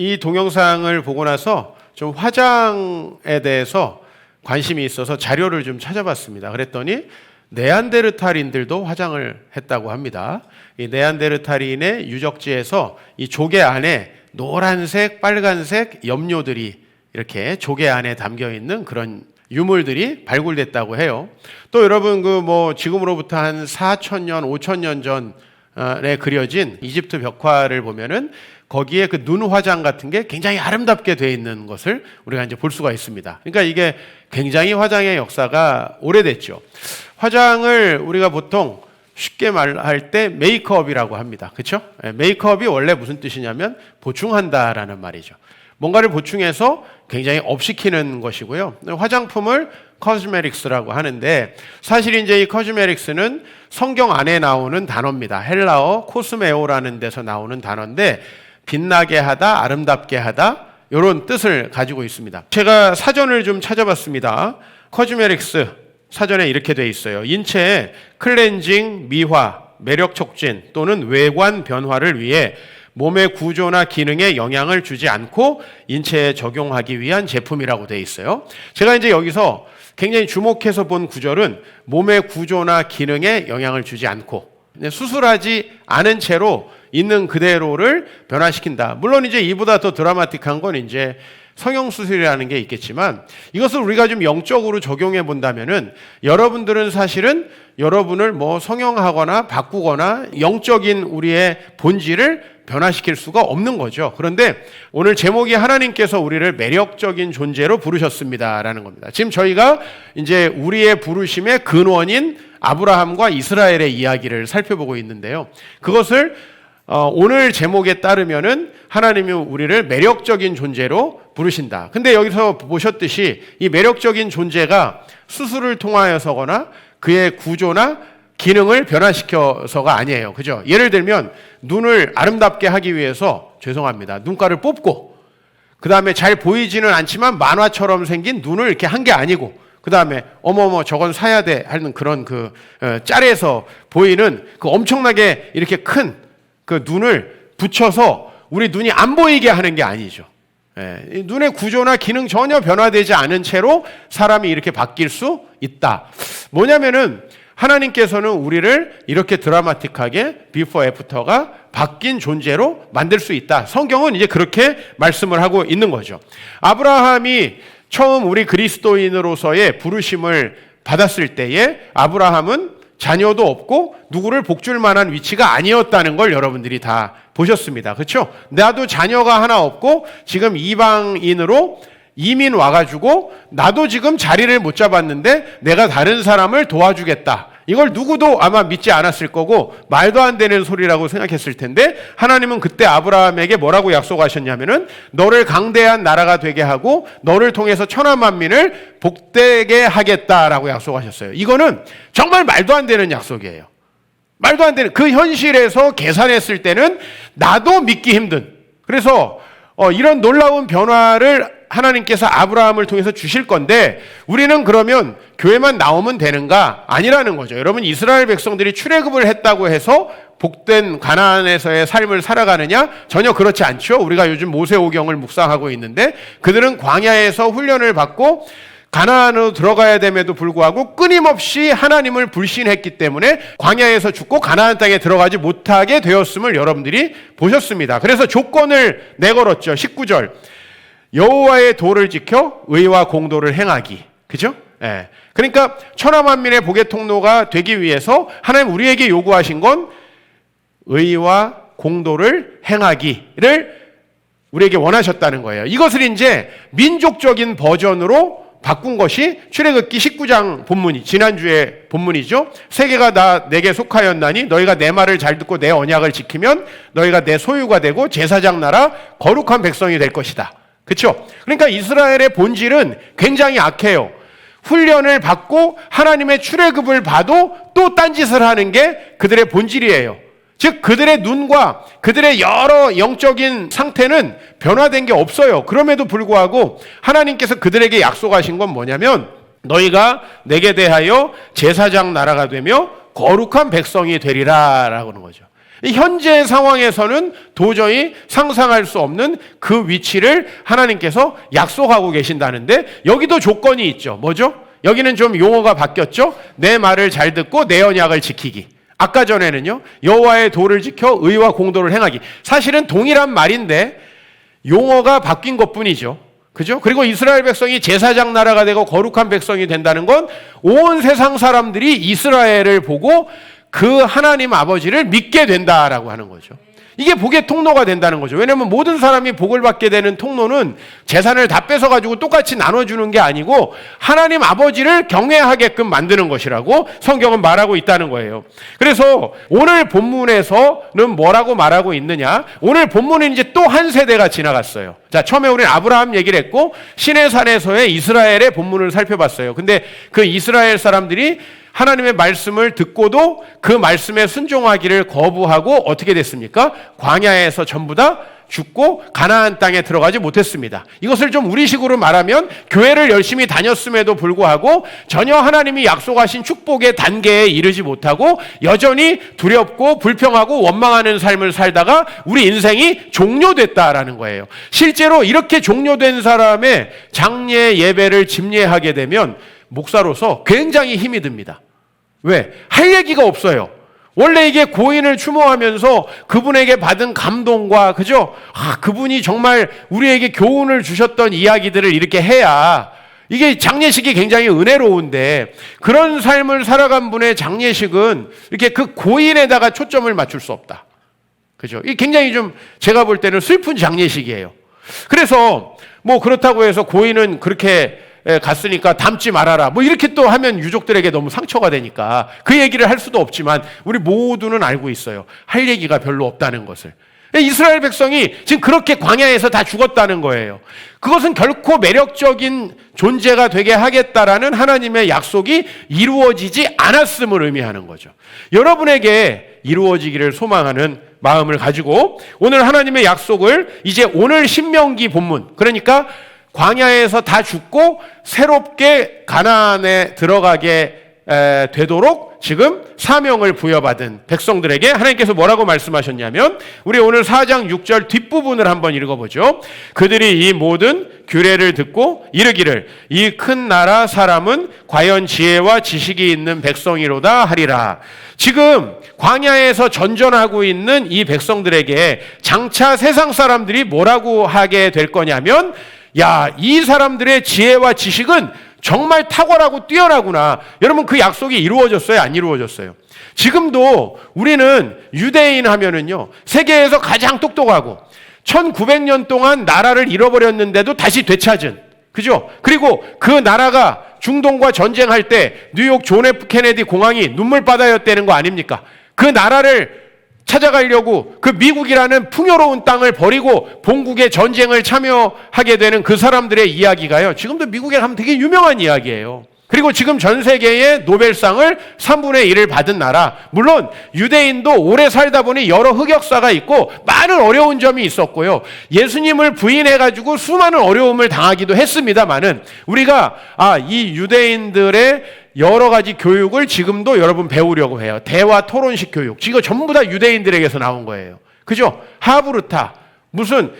이 동영상을 보고 나서 좀 화장에 대해서 관심이 있어서 자료를 좀 찾아봤습니다. 그랬더니 네안데르탈인들도 화장을 했다고 합니다. 이 네안데르탈인의 유적지에서 이 조개 안에 노란색, 빨간색 염료들이 이렇게 조개 안에 담겨 있는 그런 유물들이 발굴됐다고 해요. 또 여러분 지금으로부터 한 4,000년, 5,000년 전에 그려진 이집트 벽화를 보면은 거기에 그 눈 화장 같은 게 굉장히 아름답게 되어 있는 것을 우리가 이제 볼 수가 있습니다. 그러니까 이게 굉장히 화장의 역사가 오래됐죠. 화장을 우리가 보통 쉽게 말할 때 메이크업이라고 합니다. 그렇죠? 메이크업이 원래 무슨 뜻이냐면 보충한다라는 말이죠. 뭔가를 보충해서 굉장히 업시키는 것이고요. 화장품을 코스메틱스라고 하는데 사실 이제 이 코스메틱스는 성경 안에 나오는 단어입니다. 헬라어 코스메오라는 데서 나오는 단어인데 빛나게 하다, 아름답게 하다 이런 뜻을 가지고 있습니다. 제가 사전을 좀 찾아봤습니다. 코스메틱스 사전에 이렇게 돼 있어요. 인체의 클렌징, 미화, 매력 촉진 또는 외관 변화를 위해 몸의 구조나 기능에 영향을 주지 않고 인체에 적용하기 위한 제품이라고 돼 있어요. 제가 이제 여기서 굉장히 주목해서 본 구절은 몸의 구조나 기능에 영향을 주지 않고 수술하지 않은 채로 있는 그대로를 변화시킨다. 물론 이제 이보다 더 드라마틱한 건 이제 성형수술이라는 게 있겠지만 이것을 우리가 좀 영적으로 적용해 본다면은 여러분들은 사실은 여러분을 성형하거나 바꾸거나 영적인 우리의 본질을 변화시킬 수가 없는 거죠. 그런데 오늘 제목이 하나님께서 우리를 매력적인 존재로 부르셨습니다라는 겁니다. 지금 저희가 이제 우리의 부르심의 근원인 아브라함과 이스라엘의 이야기를 살펴보고 있는데요. 그것을 오늘 제목에 따르면은 하나님이 우리를 매력적인 존재로 부르신다. 근데 여기서 보셨듯이 이 매력적인 존재가 수술을 통하여서거나 그의 구조나 기능을 변화시켜서가 아니에요. 그죠? 예를 들면 눈을 아름답게 하기 위해서 죄송합니다. 눈가를 뽑고 그 다음에 잘 보이지는 않지만 만화처럼 생긴 눈을 이렇게 한 게 아니고 그 다음에 어머머 저건 사야 돼 하는 그런 짤에서 보이는 그 엄청나게 이렇게 큰 그 눈을 붙여서 우리 눈이 안 보이게 하는 게 아니죠. 눈의 구조나 기능 전혀 변화되지 않은 채로 사람이 이렇게 바뀔 수 있다. 뭐냐면은 하나님께서는 우리를 이렇게 드라마틱하게 비포 애프터가 바뀐 존재로 만들 수 있다. 성경은 이제 그렇게 말씀을 하고 있는 거죠. 아브라함이 처음 우리 그리스도인으로서의 부르심을 받았을 때에 아브라함은 자녀도 없고 누구를 복줄 만한 위치가 아니었다는 걸 여러분들이 다 보셨습니다. 그렇죠? 나도 자녀가 하나 없고 지금 이방인으로 이민 와가지고 나도 지금 자리를 못 잡았는데 내가 다른 사람을 도와주겠다. 이걸 누구도 아마 믿지 않았을 거고 말도 안 되는 소리라고 생각했을 텐데 하나님은 그때 아브라함에게 뭐라고 약속하셨냐면은 너를 강대한 나라가 되게 하고 너를 통해서 천하 만민을 복되게 하겠다라고 약속하셨어요. 이거는 정말 말도 안 되는 약속이에요. 말도 안 되는 그 현실에서 계산했을 때는 나도 믿기 힘든 그래서 이런 놀라운 변화를 하나님께서 아브라함을 통해서 주실 건데 우리는 그러면 교회만 나오면 되는가? 아니라는 거죠. 여러분 이스라엘 백성들이 출애굽을 했다고 해서 복된 가나안에서의 삶을 살아가느냐? 전혀 그렇지 않죠. 우리가 요즘 모세오경을 묵상하고 있는데 그들은 광야에서 훈련을 받고 가나안으로 들어가야 됨에도 불구하고 끊임없이 하나님을 불신했기 때문에 광야에서 죽고 가나안 땅에 들어가지 못하게 되었음을 여러분들이 보셨습니다. 그래서 조건을 내걸었죠. 19절. 여호와의 도를 지켜 의와 공도를 행하기. 그죠? 예. 그러니까 천하 만민의 복의 통로가 되기 위해서 하나님 우리에게 요구하신 건 의와 공도를 행하기를 우리에게 원하셨다는 거예요. 이것을 이제 민족적인 버전으로 바꾼 것이 출애굽기 19장 본문이 지난주에 본문이죠. 세계가 내게 속하였나니 너희가 내 말을 잘 듣고 내 언약을 지키면 너희가 내 소유가 되고 제사장 나라 거룩한 백성이 될 것이다. 그렇죠? 그러니까 이스라엘의 본질은 굉장히 악해요. 훈련을 받고 하나님의 출애굽을 봐도 또 딴짓을 하는 게 그들의 본질이에요. 즉 그들의 눈과 그들의 여러 영적인 상태는 변화된 게 없어요. 그럼에도 불구하고 하나님께서 그들에게 약속하신 건 뭐냐면 너희가 내게 대하여 제사장 나라가 되며 거룩한 백성이 되리라 라고 하는 거죠. 현재 상황에서는 도저히 상상할 수 없는 그 위치를 하나님께서 약속하고 계신다는데 여기도 조건이 있죠. 뭐죠? 여기는 좀 용어가 바뀌었죠. 내 말을 잘 듣고 내 언약을 지키기. 아까 전에는요, 여호와의 도를 지켜 의와 공도를 행하기. 사실은 동일한 말인데 용어가 바뀐 것뿐이죠. 그죠? 그리고 이스라엘 백성이 제사장 나라가 되고 거룩한 백성이 된다는 건 온 세상 사람들이 이스라엘을 보고 그 하나님 아버지를 믿게 된다라고 하는 거죠. 이게 복의 통로가 된다는 거죠. 왜냐하면 모든 사람이 복을 받게 되는 통로는 재산을 다 뺏어가지고 똑같이 나눠주는 게 아니고 하나님 아버지를 경외하게끔 만드는 것이라고 성경은 말하고 있다는 거예요. 그래서 오늘 본문에서는 뭐라고 말하고 있느냐? 오늘 본문은 이제 또 한 세대가 지나갔어요. 자, 처음에 우리는 아브라함 얘기를 했고 시내산에서의 이스라엘의 본문을 살펴봤어요. 근데 그 이스라엘 사람들이 하나님의 말씀을 듣고도 그 말씀에 순종하기를 거부하고 어떻게 됐습니까? 광야에서 전부 다 죽고 가나안 땅에 들어가지 못했습니다. 이것을 좀 우리식으로 말하면 교회를 열심히 다녔음에도 불구하고 전혀 하나님이 약속하신 축복의 단계에 이르지 못하고 여전히 두렵고 불평하고 원망하는 삶을 살다가 우리 인생이 종료됐다라는 거예요. 실제로 이렇게 종료된 사람의 장례 예배를 집례하게 되면 목사로서 굉장히 힘이 듭니다. 왜? 할 얘기가 없어요. 원래 이게 고인을 추모하면서 그분에게 받은 감동과, 그죠? 그분이 정말 우리에게 교훈을 주셨던 이야기들을 이렇게 해야 이게 장례식이 굉장히 은혜로운데 그런 삶을 살아간 분의 장례식은 이렇게 그 고인에다가 초점을 맞출 수 없다. 그죠? 이게 굉장히 좀 제가 볼 때는 슬픈 장례식이에요. 그래서 뭐 그렇다고 해서 고인은 그렇게 갔으니까 닮지 말아라. 뭐 이렇게 또 하면 유족들에게 너무 상처가 되니까 그 얘기를 할 수도 없지만 우리 모두는 알고 있어요. 할 얘기가 별로 없다는 것을. 이스라엘 백성이 지금 그렇게 광야에서 다 죽었다는 거예요. 그것은 결코 매력적인 존재가 되게 하겠다라는 하나님의 약속이 이루어지지 않았음을 의미하는 거죠. 여러분에게 이루어지기를 소망하는 마음을 가지고 오늘 하나님의 약속을 이제 오늘 신명기 본문, 그러니까 광야에서 다 죽고 새롭게 가나안에 들어가게 되도록 지금 사명을 부여받은 백성들에게 하나님께서 뭐라고 말씀하셨냐면 우리 오늘 4장 6절 뒷부분을 한번 읽어보죠. 그들이 이 모든 규례를 듣고 이르기를 이 큰 나라 사람은 과연 지혜와 지식이 있는 백성이로다 하리라. 지금 광야에서 전전하고 있는 이 백성들에게 장차 세상 사람들이 뭐라고 하게 될 거냐면 야, 이 사람들의 지혜와 지식은 정말 탁월하고 뛰어나구나. 여러분 그 약속이 이루어졌어요? 안 이루어졌어요? 지금도 우리는 유대인 하면은요, 세계에서 가장 똑똑하고 1900년 동안 나라를 잃어버렸는데도 다시 되찾은, 그죠? 그리고 그 나라가 중동과 전쟁할 때 뉴욕 존 F 케네디 공항이 눈물바다였다는 거 아닙니까? 그 나라를 찾아가려고 그 미국이라는 풍요로운 땅을 버리고 본국의 전쟁을 참여하게 되는 그 사람들의 이야기가요, 지금도 미국에 가면 되게 유명한 이야기예요. 그리고 지금 전 세계의 노벨상을 3분의 1을 받은 나라, 물론 유대인도 오래 살다 보니 여러 흑역사가 있고 많은 어려운 점이 있었고요, 예수님을 부인해가지고 수많은 어려움을 당하기도 했습니다만은 우리가 이 유대인들의 여러 가지 교육을 지금도 여러분 배우려고 해요. 대화 토론식 교육. 이거 전부 다 유대인들에게서 나온 거예요. 그죠? 하브르타. 무슨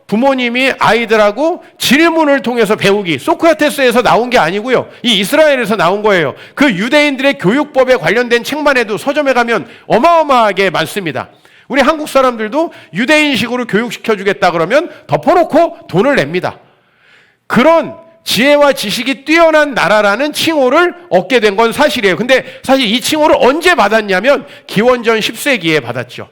부모님이 아이들하고 질문을 통해서 배우기. 소크라테스에서 나온 게 아니고요. 이 이스라엘에서 나온 거예요. 그 유대인들의 교육법에 관련된 책만 해도 서점에 가면 어마어마하게 많습니다. 우리 한국 사람들도 유대인식으로 교육시켜주겠다 그러면 덮어놓고 돈을 냅니다. 그런 지혜와 지식이 뛰어난 나라라는 칭호를 얻게 된 건 사실이에요. 근데 사실 이 칭호를 언제 받았냐면 기원전 10세기에 받았죠.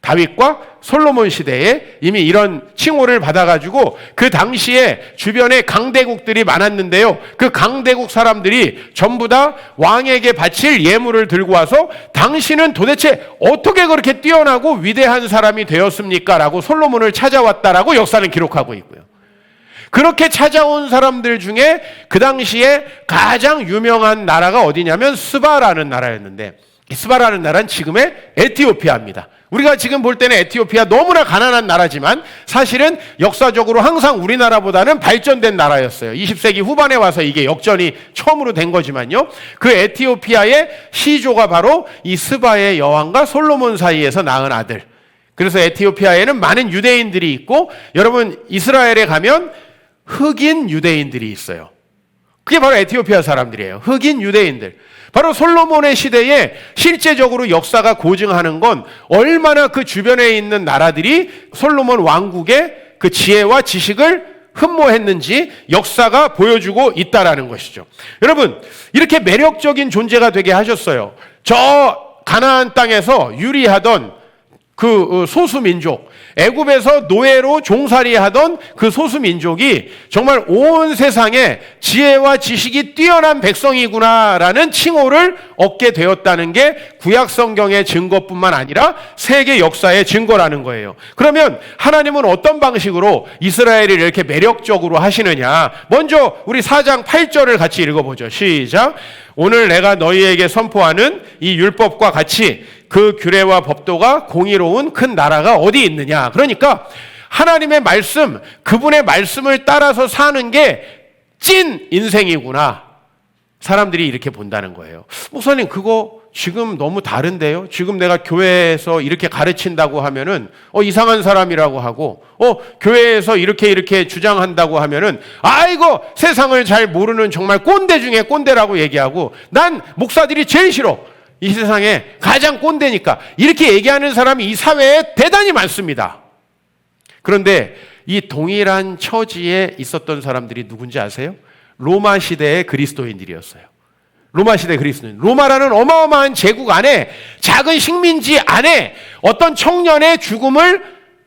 다윗과 솔로몬 시대에 이미 이런 칭호를 받아가지고 그 당시에 주변에 강대국들이 많았는데요, 그 강대국 사람들이 전부 다 왕에게 바칠 예물을 들고 와서 당신은 도대체 어떻게 그렇게 뛰어나고 위대한 사람이 되었습니까? 라고 솔로몬을 찾아왔다라고 역사는 기록하고 있고요. 그렇게 찾아온 사람들 중에 그 당시에 가장 유명한 나라가 어디냐면 스바라는 나라였는데, 스바라는 나라는 지금의 에티오피아입니다. 우리가 지금 볼 때는 에티오피아 너무나 가난한 나라지만 사실은 역사적으로 항상 우리나라보다는 발전된 나라였어요. 20세기 후반에 와서 이게 역전이 처음으로 된 거지만요. 그 에티오피아의 시조가 바로 이 스바의 여왕과 솔로몬 사이에서 낳은 아들. 그래서 에티오피아에는 많은 유대인들이 있고 여러분 이스라엘에 가면 흑인 유대인들이 있어요. 그게 바로 에티오피아 사람들이에요. 흑인 유대인들. 바로 솔로몬의 시대에 실제적으로 역사가 고증하는 건 얼마나 그 주변에 있는 나라들이 솔로몬 왕국의 그 지혜와 지식을 흠모했는지 역사가 보여주고 있다라는 것이죠. 여러분, 이렇게 매력적인 존재가 되게 하셨어요. 저 가나안 땅에서 유리하던 그 소수민족, 애굽에서 노예로 종살이하던 그 소수민족이 정말 온 세상에 지혜와 지식이 뛰어난 백성이구나라는 칭호를 얻게 되었다는 게 구약성경의 증거뿐만 아니라 세계 역사의 증거라는 거예요. 그러면 하나님은 어떤 방식으로 이스라엘을 이렇게 매력적으로 하시느냐? 먼저 우리 4장 8절을 같이 읽어보죠. 시작. 오늘 내가 너희에게 선포하는 이 율법과 같이 그 규례와 법도가 공의로운 큰 나라가 어디 있느냐. 그러니까 하나님의 말씀, 그분의 말씀을 따라서 사는 게 찐 인생이구나. 사람들이 이렇게 본다는 거예요. 목사님, 그거 지금 너무 다른데요? 지금 내가 교회에서 이렇게 가르친다고 하면은 이상한 사람이라고 하고 교회에서 이렇게 주장한다고 하면은 아이고 세상을 잘 모르는 정말 꼰대 중에 꼰대라고 얘기하고 난 목사들이 제일 싫어. 이 세상에 가장 꼰대니까. 이렇게 얘기하는 사람이 이 사회에 대단히 많습니다. 그런데 이 동일한 처지에 있었던 사람들이 누군지 아세요? 로마 시대의 그리스도인들이었어요. 로마 시대 그리스도인. 로마라는 어마어마한 제국 안에 작은 식민지 안에 어떤 청년의 죽음을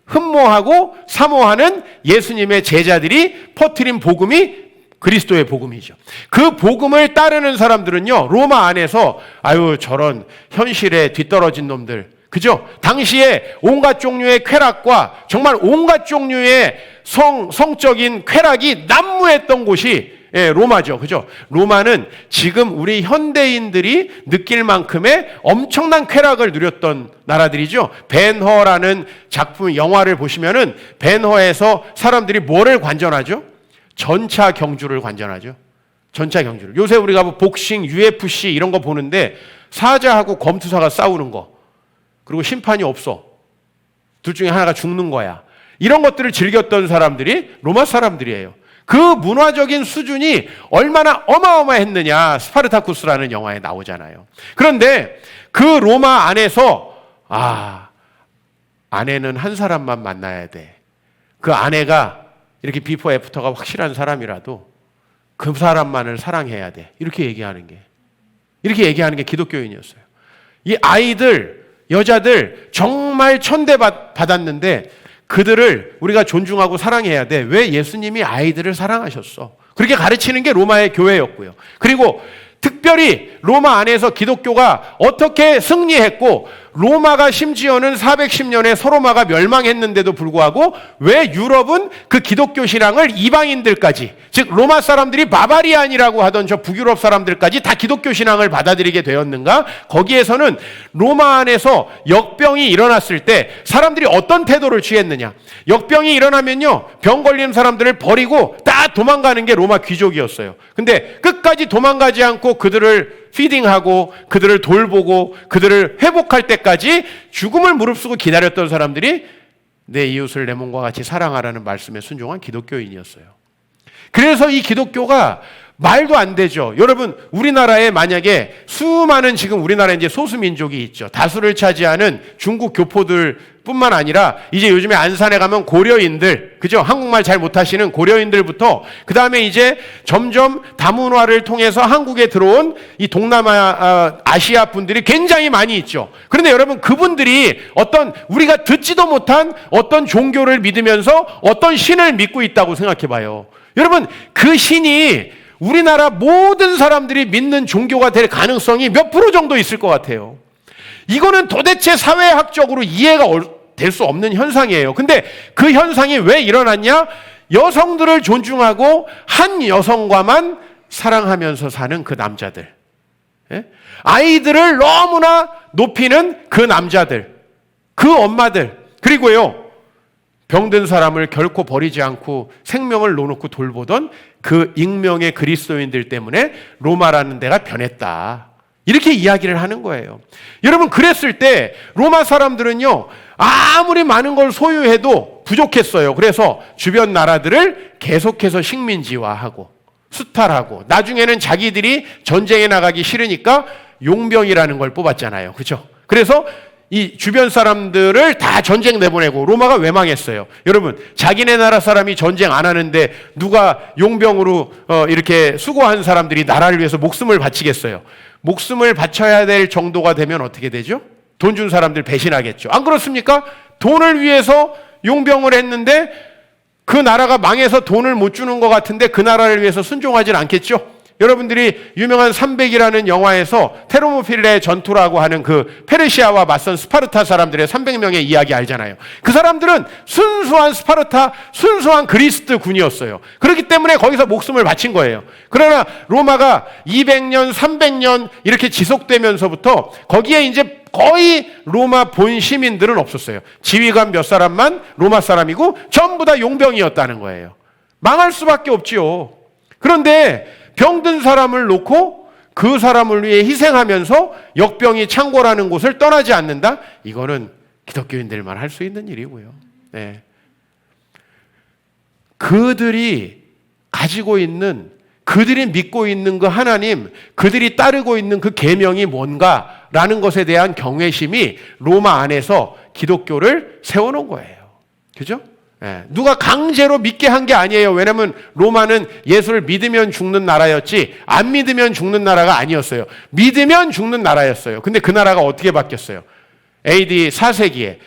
흠모하고 사모하는 예수님의 제자들이 퍼뜨린 복음이 그리스도의 복음이죠. 그 복음을 따르는 사람들은요, 로마 안에서 아유 저런 현실에 뒤떨어진 놈들, 그죠? 당시에 온갖 종류의 쾌락과 정말 온갖 종류의 성적인 쾌락이 난무했던 곳이 로마죠. 그죠? 로마는 지금 우리 현대인들이 느낄 만큼의 엄청난 쾌락을 누렸던 나라들이죠. 벤허라는 작품, 영화를 보시면은 벤허에서 사람들이 뭐를 관전하죠? 전차 경주를 관전하죠. 전차 경주를. 요새 우리가 뭐 복싱, UFC 이런 거 보는데 사자하고 검투사가 싸우는 거. 그리고 심판이 없어. 둘 중에 하나가 죽는 거야. 이런 것들을 즐겼던 사람들이 로마 사람들이에요. 그 문화적인 수준이 얼마나 어마어마했느냐. 스파르타쿠스라는 영화에 나오잖아요. 그런데 그 로마 안에서 아내는 한 사람만 만나야 돼. 그 아내가 이렇게 비포 애프터가 확실한 사람이라도 그 사람만을 사랑해야 돼. 이렇게 얘기하는 게 기독교인이었어요. 이 아이들, 여자들 정말 천대받았는데 그들을 우리가 존중하고 사랑해야 돼. 왜? 예수님이 아이들을 사랑하셨어. 그렇게 가르치는 게 로마의 교회였고요. 그리고 특별히 로마 안에서 기독교가 어떻게 승리했고 로마가 심지어는 410년에 서로마가 멸망했는데도 불구하고 왜 유럽은 그 기독교 신앙을 이방인들까지, 즉 로마 사람들이 바바리안이라고 하던 저 북유럽 사람들까지 다 기독교 신앙을 받아들이게 되었는가? 거기에서는 로마 안에서 역병이 일어났을 때 사람들이 어떤 태도를 취했느냐? 역병이 일어나면요, 병 걸린 사람들을 버리고 다 도망가는 게 로마 귀족이었어요. 근데 끝까지 도망가지 않고 그들을 피딩하고 그들을 돌보고 그들을 회복할 때까지 죽음을 무릅쓰고 기다렸던 사람들이 내 이웃을 내 몸과 같이 사랑하라는 말씀에 순종한 기독교인이었어요. 그래서 이 기독교가 말도 안 되죠. 여러분, 우리나라에 만약에 수많은 지금 우리나라에 이제 소수민족이 있죠. 다수를 차지하는 중국 교포들 뿐만 아니라 이제 요즘에 안산에 가면 고려인들, 그죠? 한국말 잘 못하시는 고려인들부터 그 다음에 이제 점점 다문화를 통해서 한국에 들어온 이 동남아, 아시아 분들이 굉장히 많이 있죠. 그런데 여러분, 그분들이 어떤 우리가 듣지도 못한 어떤 종교를 믿으면서 어떤 신을 믿고 있다고 생각해 봐요. 여러분, 그 신이 우리나라 모든 사람들이 믿는 종교가 될 가능성이 몇 프로 정도 있을 것 같아요. 이거는 도대체 사회학적으로 이해가 될 수 없는 현상이에요. 근데 그 현상이 왜 일어났냐? 여성들을 존중하고 한 여성과만 사랑하면서 사는 그 남자들. 예? 아이들을 너무나 높이는 그 남자들, 그 엄마들, 그리고요 병든 사람을 결코 버리지 않고 생명을 놓놓고 돌보던 그 익명의 그리스도인들 때문에 로마라는 데가 변했다. 이렇게 이야기를 하는 거예요. 여러분, 그랬을 때 로마 사람들은요 아무리 많은 걸 소유해도 부족했어요. 그래서 주변 나라들을 계속해서 식민지화하고 수탈하고, 나중에는 자기들이 전쟁에 나가기 싫으니까 용병이라는 걸 뽑았잖아요. 그렇죠? 그래서 이 주변 사람들을 다 전쟁 내보내고 로마가 왜 망했어요? 여러분, 자기네 나라 사람이 전쟁 안 하는데 누가 용병으로 이렇게 수고한 사람들이 나라를 위해서 목숨을 바치겠어요? 목숨을 바쳐야 될 정도가 되면 어떻게 되죠? 돈 준 사람들 배신하겠죠. 안 그렇습니까? 돈을 위해서 용병을 했는데 그 나라가 망해서 돈을 못 주는 것 같은데 그 나라를 위해서 순종하진 않겠죠? 여러분들이 유명한 300이라는 영화에서 테르모필레 전투라고 하는 그 페르시아와 맞선 스파르타 사람들의 300명의 이야기 알잖아요. 그 사람들은 순수한 스파르타, 순수한 그리스 군이었어요. 그렇기 때문에 거기서 목숨을 바친 거예요. 그러나 로마가 200년, 300년 이렇게 지속되면서부터 거기에 이제 거의 로마 본 시민들은 없었어요. 지휘관 몇 사람만 로마 사람이고 전부 다 용병이었다는 거예요. 망할 수밖에 없지요. 그런데 병든 사람을 놓고 그 사람을 위해 희생하면서 역병이 창궐하는 곳을 떠나지 않는다? 이거는 기독교인들만 할 수 있는 일이고요. 네. 그들이 가지고 있는, 그들이 믿고 있는 그 하나님, 그들이 따르고 있는 그 계명이 뭔가라는 것에 대한 경외심이 로마 안에서 기독교를 세워놓은 거예요. 그죠? 예, 누가 강제로 믿게 한 게 아니에요. 왜냐하면 로마는 예수를 믿으면 죽는 나라였지 안 믿으면 죽는 나라가 아니었어요. 믿으면 죽는 나라였어요. 근데 그 나라가 어떻게 바뀌었어요? AD 4세기에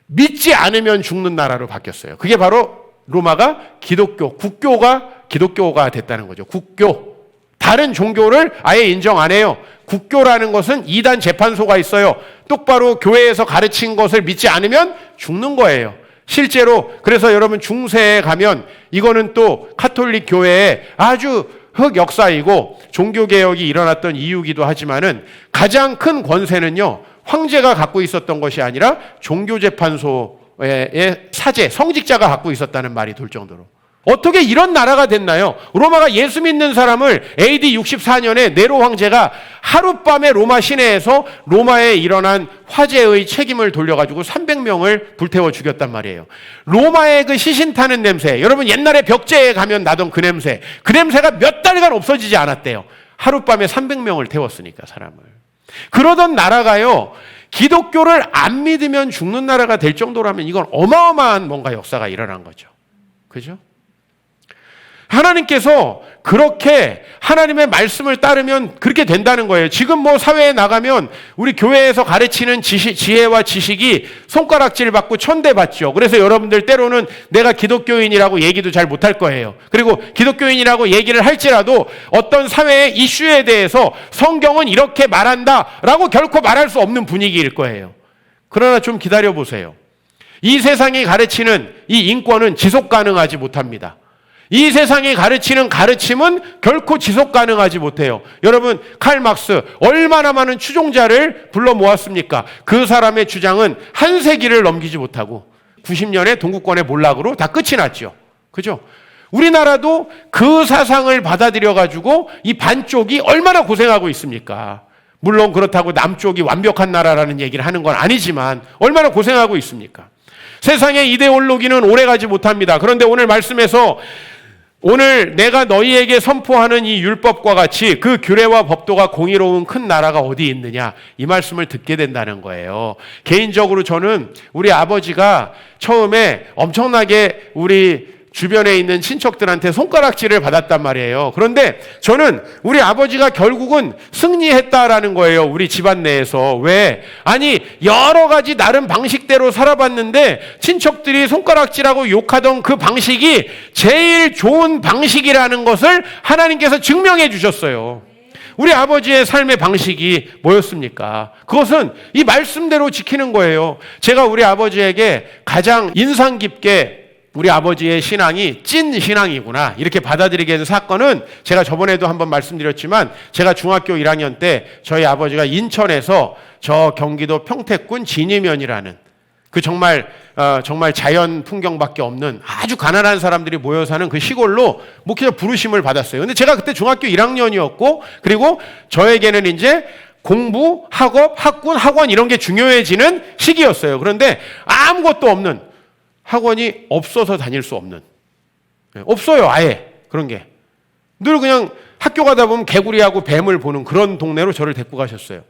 믿지 않으면 죽는 나라로 바뀌었어요. 그게 바로 로마가 기독교, 국교가 기독교가 됐다는 거죠. 국교. 다른 종교를 아예 인정 안 해요. 국교라는 것은 이단 재판소가 있어요. 똑바로 교회에서 가르친 것을 믿지 않으면 죽는 거예요. 실제로 그래서 여러분 중세에 가면 이거는 또 카톨릭 교회의 아주 흑역사이고 종교개혁이 일어났던 이유기도 하지만은 가장 큰 권세는요 황제가 갖고 있었던 것이 아니라 종교재판소의 사제, 성직자가 갖고 있었다는 말이 돌 정도로. 어떻게 이런 나라가 됐나요? 로마가 예수 믿는 사람을 AD 64년에 네로 황제가 하룻밤에 로마 시내에서 로마에 일어난 화재의 책임을 돌려가지고 300명을 불태워 죽였단 말이에요. 로마의 그 시신 타는 냄새, 여러분 옛날에 벽제에 가면 나던 그 냄새가 몇 달간 없어지지 않았대요. 하룻밤에 300명을 태웠으니까 사람을. 그러던 나라가요, 기독교를 안 믿으면 죽는 나라가 될 정도라면 이건 어마어마한 뭔가 역사가 일어난 거죠. 그죠? 하나님께서 그렇게 하나님의 말씀을 따르면 그렇게 된다는 거예요. 지금 뭐 사회에 나가면 우리 교회에서 가르치는 지혜와 지식이 손가락질 받고 천대받죠. 그래서 여러분들 때로는 내가 기독교인이라고 얘기도 잘 못할 거예요. 그리고 기독교인이라고 얘기를 할지라도 어떤 사회의 이슈에 대해서 성경은 이렇게 말한다라고 결코 말할 수 없는 분위기일 거예요. 그러나 좀 기다려 보세요. 이 세상이 가르치는 이 인권은 지속 가능하지 못합니다. 이 세상이 가르치는 가르침은 결코 지속 가능하지 못해요. 여러분, 칼 막스 얼마나 많은 추종자를 불러 모았습니까? 그 사람의 주장은 한 세기를 넘기지 못하고 90년에 동구권의 몰락으로 다 끝이 났죠. 그죠? 우리나라도 그 사상을 받아들여가지고 이 반쪽이 얼마나 고생하고 있습니까? 물론 그렇다고 남쪽이 완벽한 나라라는 얘기를 하는 건 아니지만 얼마나 고생하고 있습니까? 세상의 이데올로기는 오래가지 못합니다. 그런데 오늘 말씀에서 오늘 내가 너희에게 선포하는 이 율법과 같이 그 규례와 법도가 공의로운 큰 나라가 어디 있느냐, 이 말씀을 듣게 된다는 거예요. 개인적으로 저는 우리 아버지가 처음에 엄청나게 우리 주변에 있는 친척들한테 손가락질을 받았단 말이에요. 그런데 저는 우리 아버지가 결국은 승리했다라는 거예요. 우리 집안 내에서. 왜? 아니, 여러 가지 나름 방식대로 살아봤는데 친척들이 손가락질하고 욕하던 그 방식이 제일 좋은 방식이라는 것을 하나님께서 증명해 주셨어요. 우리 아버지의 삶의 방식이 뭐였습니까? 그것은 이 말씀대로 지키는 거예요. 제가 우리 아버지에게 가장 인상 깊게 우리 아버지의 신앙이 찐 신앙이구나 이렇게 받아들이게 된 사건은 제가 저번에도 한번 말씀드렸지만 제가 중학교 1학년 때 저희 아버지가 인천에서 저 경기도 평택군 진이면이라는 그 정말 자연 풍경밖에 없는 아주 가난한 사람들이 모여 사는 그 시골로 목회자 부르심을 받았어요. 근데 제가 그때 중학교 1학년이었고 그리고 저에게는 이제 공부, 학업, 학군, 학원 이런 게 중요해지는 시기였어요. 그런데 아무것도 없는 학원이 없어서 다닐 수 없는 없어요. 아예 그런 게 늘 그냥 학교 가다 보면 개구리하고 뱀을 보는 그런 동네로 저를 데리고 가셨어요.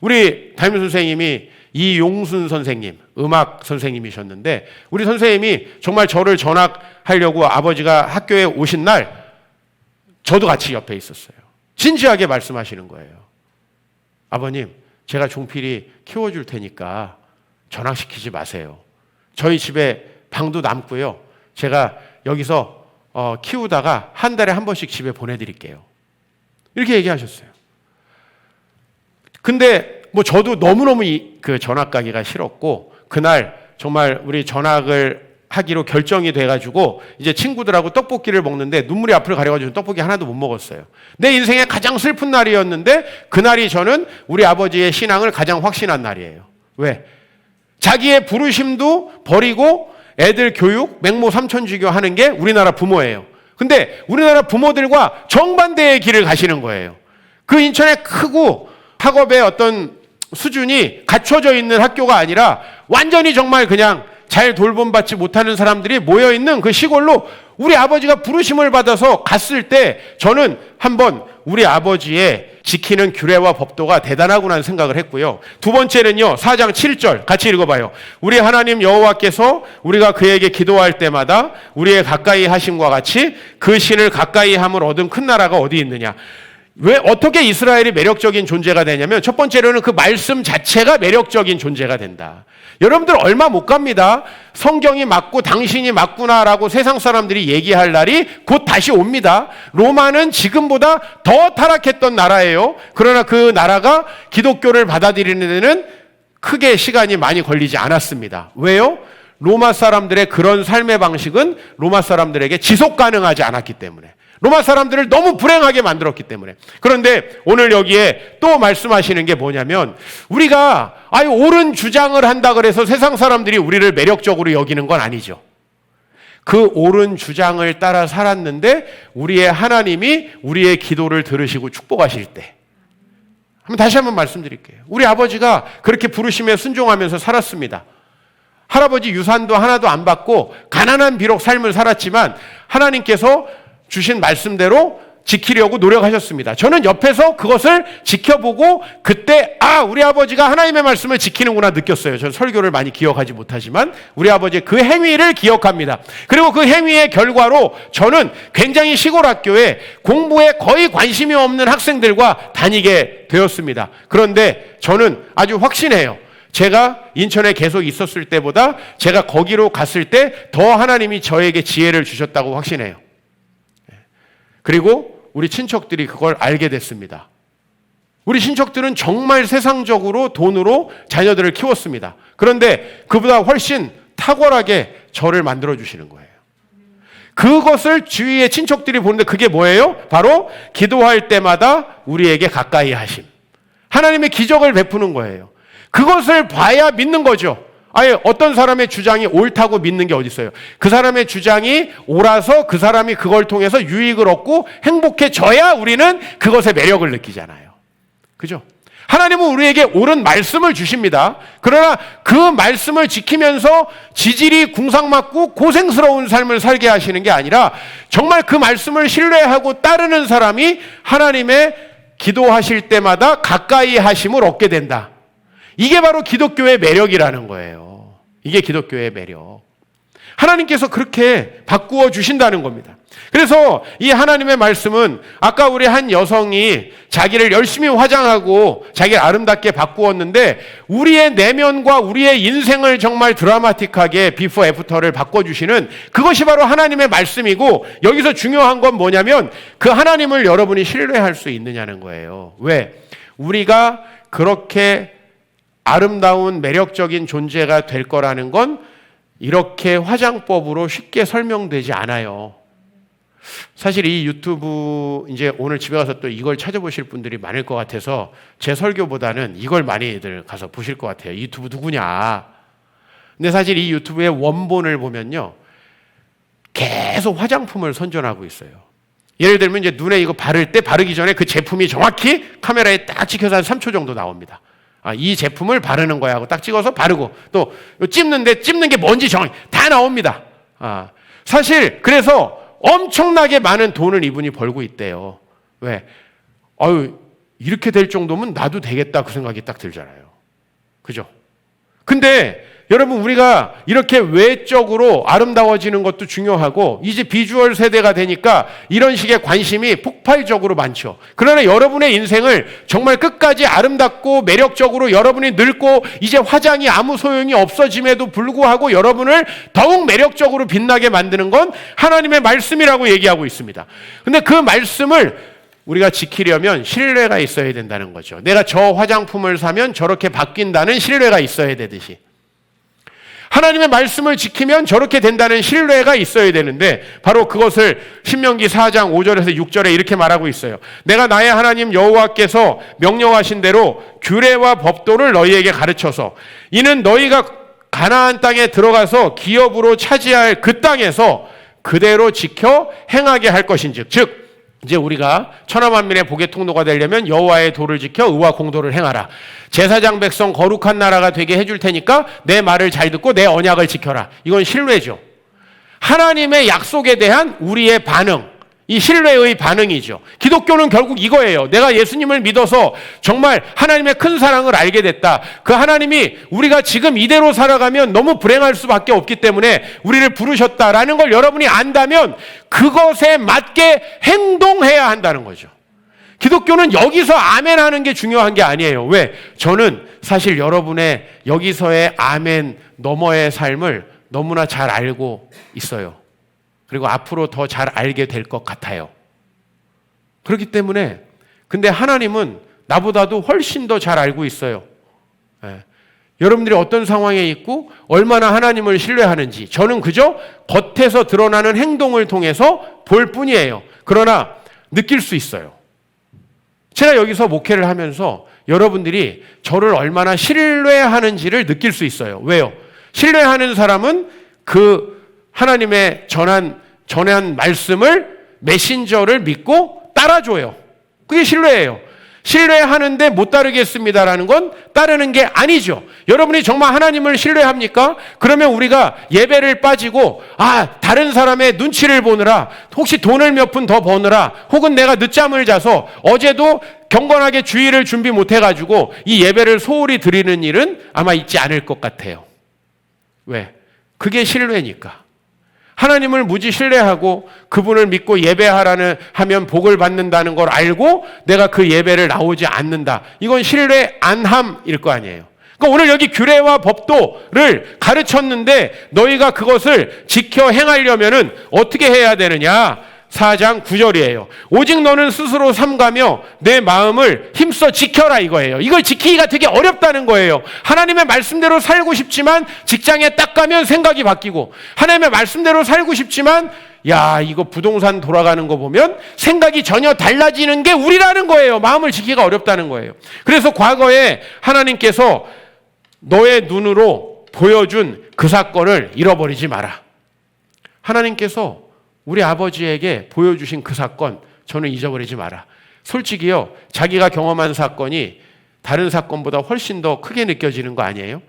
우리 담임 선생님이 이용순 선생님, 음악 선생님이셨는데 우리 선생님이 정말 저를 전학하려고 아버지가 학교에 오신 날 저도 같이 옆에 있었어요. 진지하게 말씀하시는 거예요. 아버님, 제가 종필이 키워줄 테니까 전학시키지 마세요. 저희 집에 방도 남고요. 제가 여기서 키우다가 한 달에 한 번씩 집에 보내드릴게요. 이렇게 얘기하셨어요. 근데 뭐 저도 너무너무 그 전학 가기가 싫었고 그날 정말 우리 전학을 하기로 결정이 돼가지고 이제 친구들하고 떡볶이를 먹는데 눈물이 앞을 가려가지고 떡볶이 하나도 못 먹었어요. 내 인생의 가장 슬픈 날이었는데 그날이 저는 우리 아버지의 신앙을 가장 확신한 날이에요. 왜? 자기의 부르심도 버리고 애들 교육, 맹모 삼천주교 하는 게 우리나라 부모예요. 근데 우리나라 부모들과 정반대의 길을 가시는 거예요. 그 인천의 크고 학업의 어떤 수준이 갖춰져 있는 학교가 아니라 완전히 정말 그냥 잘 돌봄받지 못하는 사람들이 모여있는 그 시골로 우리 아버지가 부르심을 받아서 갔을 때 저는 한번 우리 아버지의 지키는 규례와 법도가 대단하구나 생각을 했고요. 두 번째는요. 4장 7절 같이 읽어봐요. 우리 하나님 여호와께서 우리가 그에게 기도할 때마다 우리의 가까이 하심과 같이 그 신을 가까이 함을 얻은 큰 나라가 어디 있느냐. 왜 어떻게 이스라엘이 매력적인 존재가 되냐면 첫 번째로는 그 말씀 자체가 매력적인 존재가 된다. 여러분들 얼마 못 갑니다. 성경이 맞고 당신이 맞구나라고 세상 사람들이 얘기할 날이 곧 다시 옵니다. 로마는 지금보다 더 타락했던 나라예요. 그러나 그 나라가 기독교를 받아들이는 데는 크게 시간이 많이 걸리지 않았습니다. 왜요? 로마 사람들의 그런 삶의 방식은 로마 사람들에게 지속 가능하지 않았기 때문에. 로마 사람들을 너무 불행하게 만들었기 때문에. 그런데 오늘 여기에 또 말씀하시는 게 뭐냐면 우리가 옳은 주장을 한다 그래서 세상 사람들이 우리를 매력적으로 여기는 건 아니죠. 그 옳은 주장을 따라 살았는데 우리의 하나님이 우리의 기도를 들으시고 축복하실 때 다시 한번 말씀드릴게요. 우리 아버지가 그렇게 부르심에 순종하면서 살았습니다. 할아버지 유산도 하나도 안 받고 가난한 비록 삶을 살았지만 하나님께서 주신 말씀대로 지키려고 노력하셨습니다. 저는 옆에서 그것을 지켜보고 그때 우리 아버지가 하나님의 말씀을 지키는구나 느꼈어요. 저는 설교를 많이 기억하지 못하지만 우리 아버지의 그 행위를 기억합니다. 그리고 그 행위의 결과로 저는 굉장히 시골 학교에 공부에 거의 관심이 없는 학생들과 다니게 되었습니다. 그런데 저는 아주 확신해요. 제가 인천에 계속 있었을 때보다 제가 거기로 갔을 때 더 하나님이 저에게 지혜를 주셨다고 확신해요. 그리고 우리 친척들이 그걸 알게 됐습니다. 우리 친척들은 정말 세상적으로 돈으로 자녀들을 키웠습니다. 그런데 그보다 훨씬 탁월하게 저를 만들어주시는 거예요. 그것을 주위의 친척들이 보는데 그게 뭐예요? 바로 기도할 때마다 우리에게 가까이 하심. 하나님의 기적을 베푸는 거예요. 그것을 봐야 믿는 거죠. 어떤 사람의 주장이 옳다고 믿는 게 어디 있어요? 그 사람의 주장이 옳아서 그 사람이 그걸 통해서 유익을 얻고 행복해져야 우리는 그것의 매력을 느끼잖아요. 그죠? 하나님은 우리에게 옳은 말씀을 주십니다. 그러나 그 말씀을 지키면서 지질이 궁상맞고 고생스러운 삶을 살게 하시는 게 아니라 정말 그 말씀을 신뢰하고 따르는 사람이 하나님의 기도하실 때마다 가까이 하심을 얻게 된다. 이게 바로 기독교의 매력이라는 거예요. 이게 기독교의 매력. 하나님께서 그렇게 바꾸어 주신다는 겁니다. 그래서 이 하나님의 말씀은 아까 우리 한 여성이 자기를 열심히 화장하고 자기를 아름답게 바꾸었는데 우리의 내면과 우리의 인생을 정말 드라마틱하게 비포 애프터를 바꿔주시는 그것이 바로 하나님의 말씀이고 여기서 중요한 건 뭐냐면 그 하나님을 여러분이 신뢰할 수 있느냐는 거예요. 왜? 우리가 그렇게 아름다운 매력적인 존재가 될 거라는 건 이렇게 화장법으로 쉽게 설명되지 않아요. 사실 이 유튜브 이제 오늘 집에 가서 또 이걸 찾아보실 분들이 많을 것 같아서 제 설교보다는 이걸 많이들 가서 보실 것 같아요. 유튜브 누구냐. 근데 사실 이 유튜브의 원본을 보면요, 계속 화장품을 선전하고 있어요. 예를 들면 이제 눈에 이거 바를 때 바르기 전에 그 제품이 정확히 카메라에 딱 찍혀서 한 3초 정도 나옵니다. 이 제품을 바르는 거야 하고 딱 찍어서 바르고, 또 찝는데 찝는 게 뭔지 정확히 다 나옵니다. 사실 그래서 엄청나게 많은 돈을 이분이 벌고 있대요. 왜? 이렇게 될 정도면 나도 되겠다 그 생각이 딱 들잖아요. 그죠? 근데 여러분, 우리가 이렇게 외적으로 아름다워지는 것도 중요하고 이제 비주얼 세대가 되니까 이런 식의 관심이 폭발적으로 많죠. 그러나 여러분의 인생을 정말 끝까지 아름답고 매력적으로, 여러분이 늙고 이제 화장이 아무 소용이 없어짐에도 불구하고 여러분을 더욱 매력적으로 빛나게 만드는 건 하나님의 말씀이라고 얘기하고 있습니다. 근데 그 말씀을 우리가 지키려면 신뢰가 있어야 된다는 거죠. 내가 저 화장품을 사면 저렇게 바뀐다는 신뢰가 있어야 되듯이, 하나님의 말씀을 지키면 저렇게 된다는 신뢰가 있어야 되는데, 바로 그것을 신명기 4장 5절에서 6절에 이렇게 말하고 있어요. 내가 나의 하나님 여호와께서 명령하신 대로 규례와 법도를 너희에게 가르쳐서 이는 너희가 가나안 땅에 들어가서 기업으로 차지할 그 땅에서 그대로 지켜 행하게 할 것인즉, 즉 이제 우리가 천하만민의 복의 통로가 되려면 여호와의 도를 지켜 의와 공도를 행하라. 제사장 백성 거룩한 나라가 되게 해줄 테니까 내 말을 잘 듣고 내 언약을 지켜라. 이건 신뢰죠. 하나님의 약속에 대한 우리의 반응, 이 신뢰의 반응이죠. 기독교는 결국 이거예요. 내가 예수님을 믿어서 정말 하나님의 큰 사랑을 알게 됐다. 그 하나님이 우리가 지금 이대로 살아가면 너무 불행할 수밖에 없기 때문에 우리를 부르셨다라는 걸 여러분이 안다면 그것에 맞게 행동해야 한다는 거죠. 기독교는 여기서 아멘 하는 게 중요한 게 아니에요. 왜? 저는 사실 여러분의 여기서의 아멘 너머의 삶을 너무나 잘 알고 있어요. 그리고 앞으로 더 잘 알게 될 것 같아요. 그렇기 때문에, 근데 하나님은 나보다도 훨씬 더 잘 알고 있어요. 여러분들이 어떤 상황에 있고 얼마나 하나님을 신뢰하는지 저는 그저 겉에서 드러나는 행동을 통해서 볼 뿐이에요. 그러나 느낄 수 있어요. 제가 여기서 목회를 하면서 여러분들이 저를 얼마나 신뢰하는지를 느낄 수 있어요. 왜요? 신뢰하는 사람은 그 하나님의 전한 말씀을, 메신저를 믿고 따라줘요. 그게 신뢰예요. 신뢰하는데 못 따르겠습니다라는 건 따르는 게 아니죠. 여러분이 정말 하나님을 신뢰합니까? 그러면 우리가 예배를 빠지고 다른 사람의 눈치를 보느라, 혹시 돈을 몇 푼 더 버느라, 혹은 내가 늦잠을 자서 어제도 경건하게 주일을 준비 못 해가지고 이 예배를 소홀히 드리는 일은 아마 있지 않을 것 같아요. 왜? 그게 신뢰니까. 하나님을 무지 신뢰하고 그분을 믿고 하면 복을 받는다는 걸 알고 내가 그 예배를 나오지 않는다. 이건 신뢰 안함일 거 아니에요. 그러니까 오늘 여기 규례와 법도를 가르쳤는데 너희가 그것을 지켜 행하려면은 어떻게 해야 되느냐? 4장 9절이에요. 오직 너는 스스로 삼가며 내 마음을 힘써 지켜라 이거예요. 이걸 지키기가 되게 어렵다는 거예요. 하나님의 말씀대로 살고 싶지만 직장에 딱 가면 생각이 바뀌고, 하나님의 말씀대로 살고 싶지만 이거 부동산 돌아가는 거 보면 생각이 전혀 달라지는 게 우리라는 거예요. 마음을 지키기가 어렵다는 거예요. 그래서 과거에 하나님께서 너의 눈으로 보여준 그 사건을 잃어버리지 마라. 하나님께서 우리 아버지에게 보여주신 그 사건 저는 잊어버리지 마라. 솔직히요, 자기가 경험한 사건이 다른 사건보다 훨씬 더 크게 느껴지는 거 아니에요?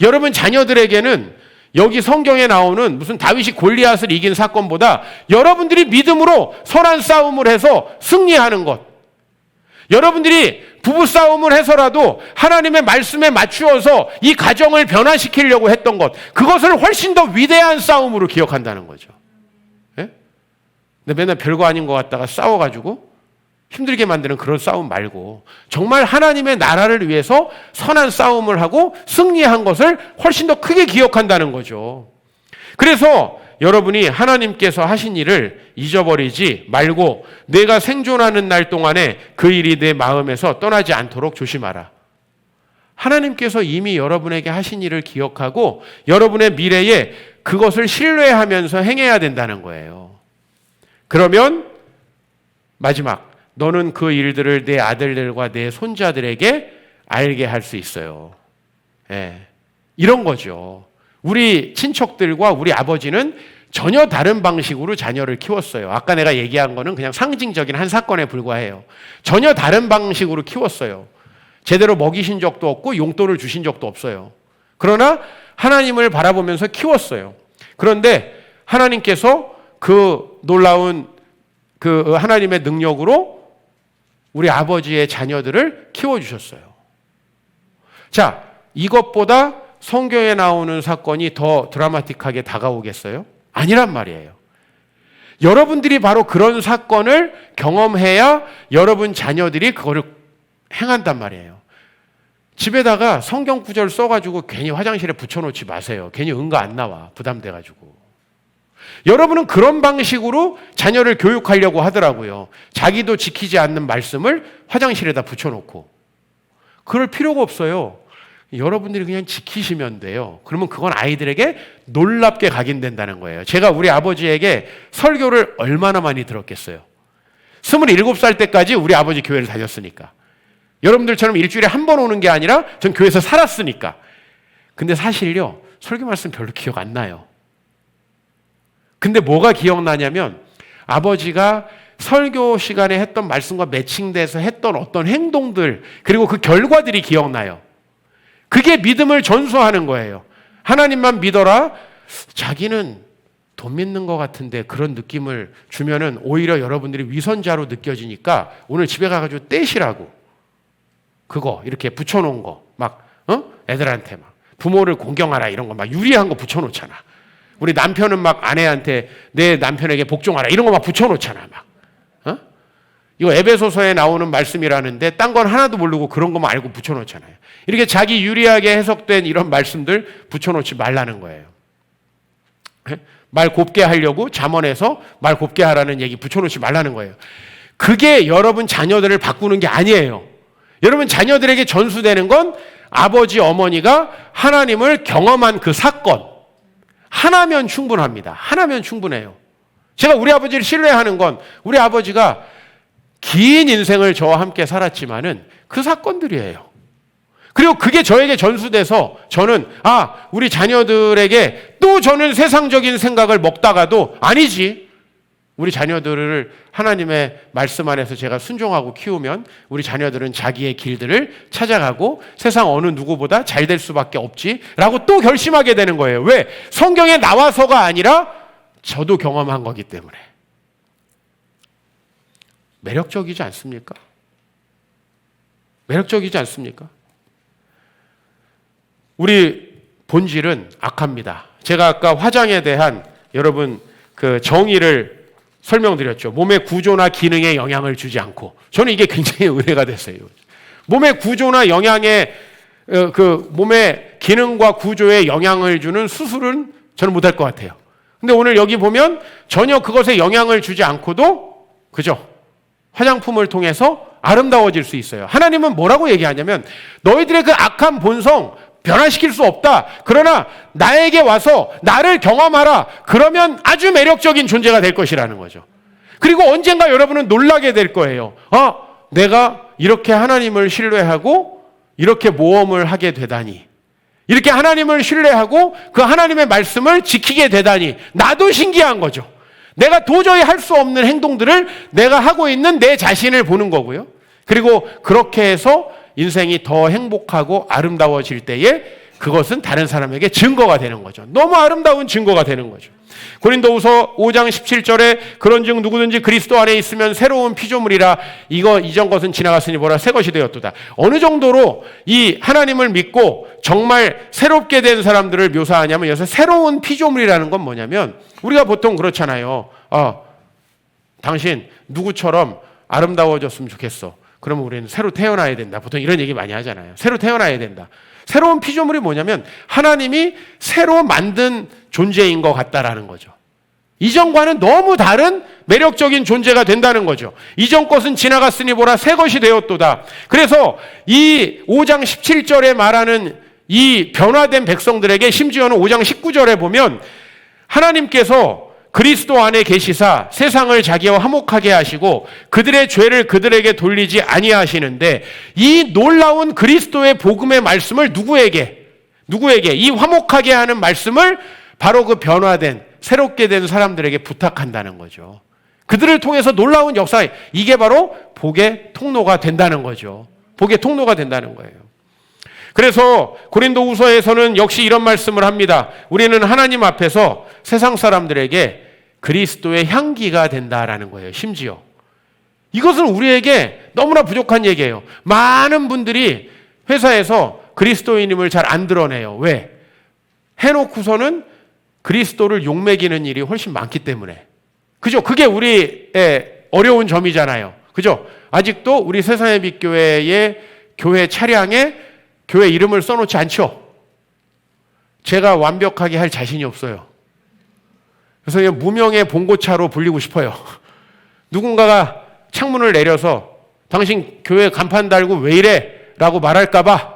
여러분 자녀들에게는 여기 성경에 나오는 무슨 다윗이 골리앗을 이긴 사건보다 여러분들이 믿음으로 선한 싸움을 해서 승리하는 것, 여러분들이 부부싸움을 해서라도 하나님의 말씀에 맞추어서 이 가정을 변화시키려고 했던 것, 그것을 훨씬 더 위대한 싸움으로 기억한다는 거죠. 근데 맨날 별거 아닌 것 같다가 싸워가지고 힘들게 만드는 그런 싸움 말고 정말 하나님의 나라를 위해서 선한 싸움을 하고 승리한 것을 훨씬 더 크게 기억한다는 거죠. 그래서 여러분이 하나님께서 하신 일을 잊어버리지 말고 내가 생존하는 날 동안에 그 일이 내 마음에서 떠나지 않도록 조심하라. 하나님께서 이미 여러분에게 하신 일을 기억하고 여러분의 미래에 그것을 신뢰하면서 행해야 된다는 거예요. 그러면 마지막, 너는 그 일들을 내 아들들과 내 손자들에게 알게 할 수 있어요. 예. 이런 거죠. 우리 친척들과 우리 아버지는 전혀 다른 방식으로 자녀를 키웠어요. 아까 내가 얘기한 거는 그냥 상징적인 한 사건에 불과해요. 전혀 다른 방식으로 키웠어요. 제대로 먹이신 적도 없고 용돈을 주신 적도 없어요. 그러나 하나님을 바라보면서 키웠어요. 그런데 하나님께서 그 놀라운 그 하나님의 능력으로 우리 아버지의 자녀들을 키워주셨어요. 자, 이것보다 성경에 나오는 사건이 더 드라마틱하게 다가오겠어요? 아니란 말이에요. 여러분들이 바로 그런 사건을 경험해야 여러분 자녀들이 그거를 행한단 말이에요. 집에다가 성경 구절 써가지고 괜히 화장실에 붙여놓지 마세요. 괜히 응가 안 나와. 부담돼가지고. 여러분은 그런 방식으로 자녀를 교육하려고 하더라고요. 자기도 지키지 않는 말씀을 화장실에다 붙여놓고. 그럴 필요가 없어요. 여러분들이 그냥 지키시면 돼요. 그러면 그건 아이들에게 놀랍게 각인된다는 거예요. 제가 우리 아버지에게 설교를 얼마나 많이 들었겠어요. 27살 때까지 우리 아버지 교회를 다녔으니까. 여러분들처럼 일주일에 한 번 오는 게 아니라 전 교회에서 살았으니까. 근데 사실요, 설교 말씀 별로 기억 안 나요. 근데 뭐가 기억나냐면 아버지가 설교 시간에 했던 말씀과 매칭돼서 했던 어떤 행동들, 그리고 그 결과들이 기억나요. 그게 믿음을 전수하는 거예요. 하나님만 믿어라. 자기는 돈 믿는 것 같은데 그런 느낌을 주면은 오히려 여러분들이 위선자로 느껴지니까 오늘 집에 가가지고 떼시라고. 그거 이렇게 붙여놓은 거 막 애들한테 막 부모를 공경하라 이런 거 막 유리한 거 붙여놓잖아. 우리 남편은 막 아내한테 내 남편에게 복종하라 이런 거 막 붙여놓잖아. 막 이거 에베소서에 나오는 말씀이라는데 딴 건 하나도 모르고 그런 것만 알고 붙여놓잖아요. 이렇게 자기 유리하게 해석된 이런 말씀들 붙여놓지 말라는 거예요. 말 곱게 하려고 잠언에서 말 곱게 하라는 얘기 붙여놓지 말라는 거예요. 그게 여러분 자녀들을 바꾸는 게 아니에요. 여러분 자녀들에게 전수되는 건 아버지 어머니가 하나님을 경험한 그 사건 하나면 충분합니다. 하나면 충분해요. 제가 우리 아버지를 신뢰하는 건 우리 아버지가 긴 인생을 저와 함께 살았지만은 그 사건들이에요. 그리고 그게 저에게 전수돼서 저는 우리 자녀들에게 또 저는 세상적인 생각을 먹다가도 아니지. 우리 자녀들을 하나님의 말씀 안에서 제가 순종하고 키우면 우리 자녀들은 자기의 길들을 찾아가고 세상 어느 누구보다 잘 될 수밖에 없지라고 또 결심하게 되는 거예요. 왜? 성경에 나와서가 아니라 저도 경험한 거기 때문에. 매력적이지 않습니까? 매력적이지 않습니까? 우리 본질은 악합니다. 제가 아까 화장에 대한 여러분 그 정의를 설명드렸죠. 몸의 구조나 기능에 영향을 주지 않고. 저는 이게 굉장히 은혜가 됐어요. 몸의 구조나 영향에 그 몸의 기능과 구조에 영향을 주는 수술은 저는 못할 것 같아요. 근데 오늘 여기 보면 전혀 그것에 영향을 주지 않고도 그죠? 화장품을 통해서 아름다워질 수 있어요. 하나님은 뭐라고 얘기하냐면 너희들의 그 악한 본성 변화시킬 수 없다. 그러나 나에게 와서 나를 경험하라. 그러면 아주 매력적인 존재가 될 것이라는 거죠. 그리고 언젠가 여러분은 놀라게 될 거예요. 내가 이렇게 하나님을 신뢰하고 이렇게 모험을 하게 되다니. 이렇게 하나님을 신뢰하고 그 하나님의 말씀을 지키게 되다니. 나도 신기한 거죠. 내가 도저히 할 수 없는 행동들을 내가 하고 있는 내 자신을 보는 거고요. 그리고 그렇게 해서 인생이 더 행복하고 아름다워질 때에 그것은 다른 사람에게 증거가 되는 거죠. 너무 아름다운 증거가 되는 거죠. 고린도후서 5장 17절에 그런즉 누구든지 그리스도 안에 있으면 새로운 피조물이라 이전 것은 지나갔으니 보라 새 것이 되었도다. 어느 정도로 이 하나님을 믿고 정말 새롭게 된 사람들을 묘사하냐면 여기서 새로운 피조물이라는 건 뭐냐면 우리가 보통 그렇잖아요. 당신 누구처럼 아름다워졌으면 좋겠어. 그러면 우리는 새로 태어나야 된다. 보통 이런 얘기 많이 하잖아요. 새로 태어나야 된다. 새로운 피조물이 뭐냐면 하나님이 새로 만든 존재인 것 같다라는 거죠. 이전과는 너무 다른 매력적인 존재가 된다는 거죠. 이전 것은 지나갔으니 보라 새 것이 되었도다. 그래서 이 5장 17절에 말하는 이 변화된 백성들에게 심지어는 5장 19절에 보면 하나님께서 그리스도 안에 계시사 세상을 자기와 화목하게 하시고 그들의 죄를 그들에게 돌리지 아니하시는데, 이 놀라운 그리스도의 복음의 말씀을 누구에게 이 화목하게 하는 말씀을 바로 그 변화된 새롭게 된 사람들에게 부탁한다는 거죠. 그들을 통해서 놀라운 역사, 이게 바로 복의 통로가 된다는 거죠. 복의 통로가 된다는 거예요. 그래서 고린도후서에서는 역시 이런 말씀을 합니다. 우리는 하나님 앞에서 세상 사람들에게 그리스도의 향기가 된다라는 거예요. 심지어 이것은 우리에게 너무나 부족한 얘기예요. 많은 분들이 회사에서 그리스도인임을 잘 안 드러내요. 왜? 해놓고서는 그리스도를 욕먹이는 일이 훨씬 많기 때문에. 그죠? 그게 우리의 어려운 점이잖아요. 그죠? 아직도 우리 세상의 빛교회의 교회 차량에 교회 이름을 써놓지 않죠? 제가 완벽하게 할 자신이 없어요. 그래서 그냥 무명의 봉고차로 불리고 싶어요. 누군가가 창문을 내려서 당신 교회 간판 달고 왜 이래? 라고 말할까봐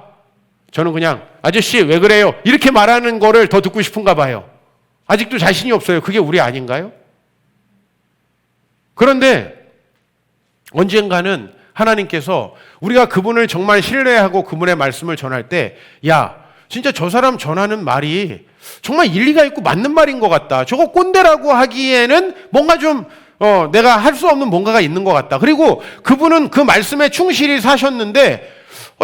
저는 그냥 아저씨 왜 그래요? 이렇게 말하는 거를 더 듣고 싶은가 봐요. 아직도 자신이 없어요. 그게 우리 아닌가요? 그런데 언젠가는 하나님께서 우리가 그분을 정말 신뢰하고 그분의 말씀을 전할 때, 야, 진짜 저 사람 전하는 말이 정말 일리가 있고 맞는 말인 것 같다. 저거 꼰대라고 하기에는 뭔가 좀 내가 할 수 없는 뭔가가 있는 것 같다. 그리고 그분은 그 말씀에 충실히 사셨는데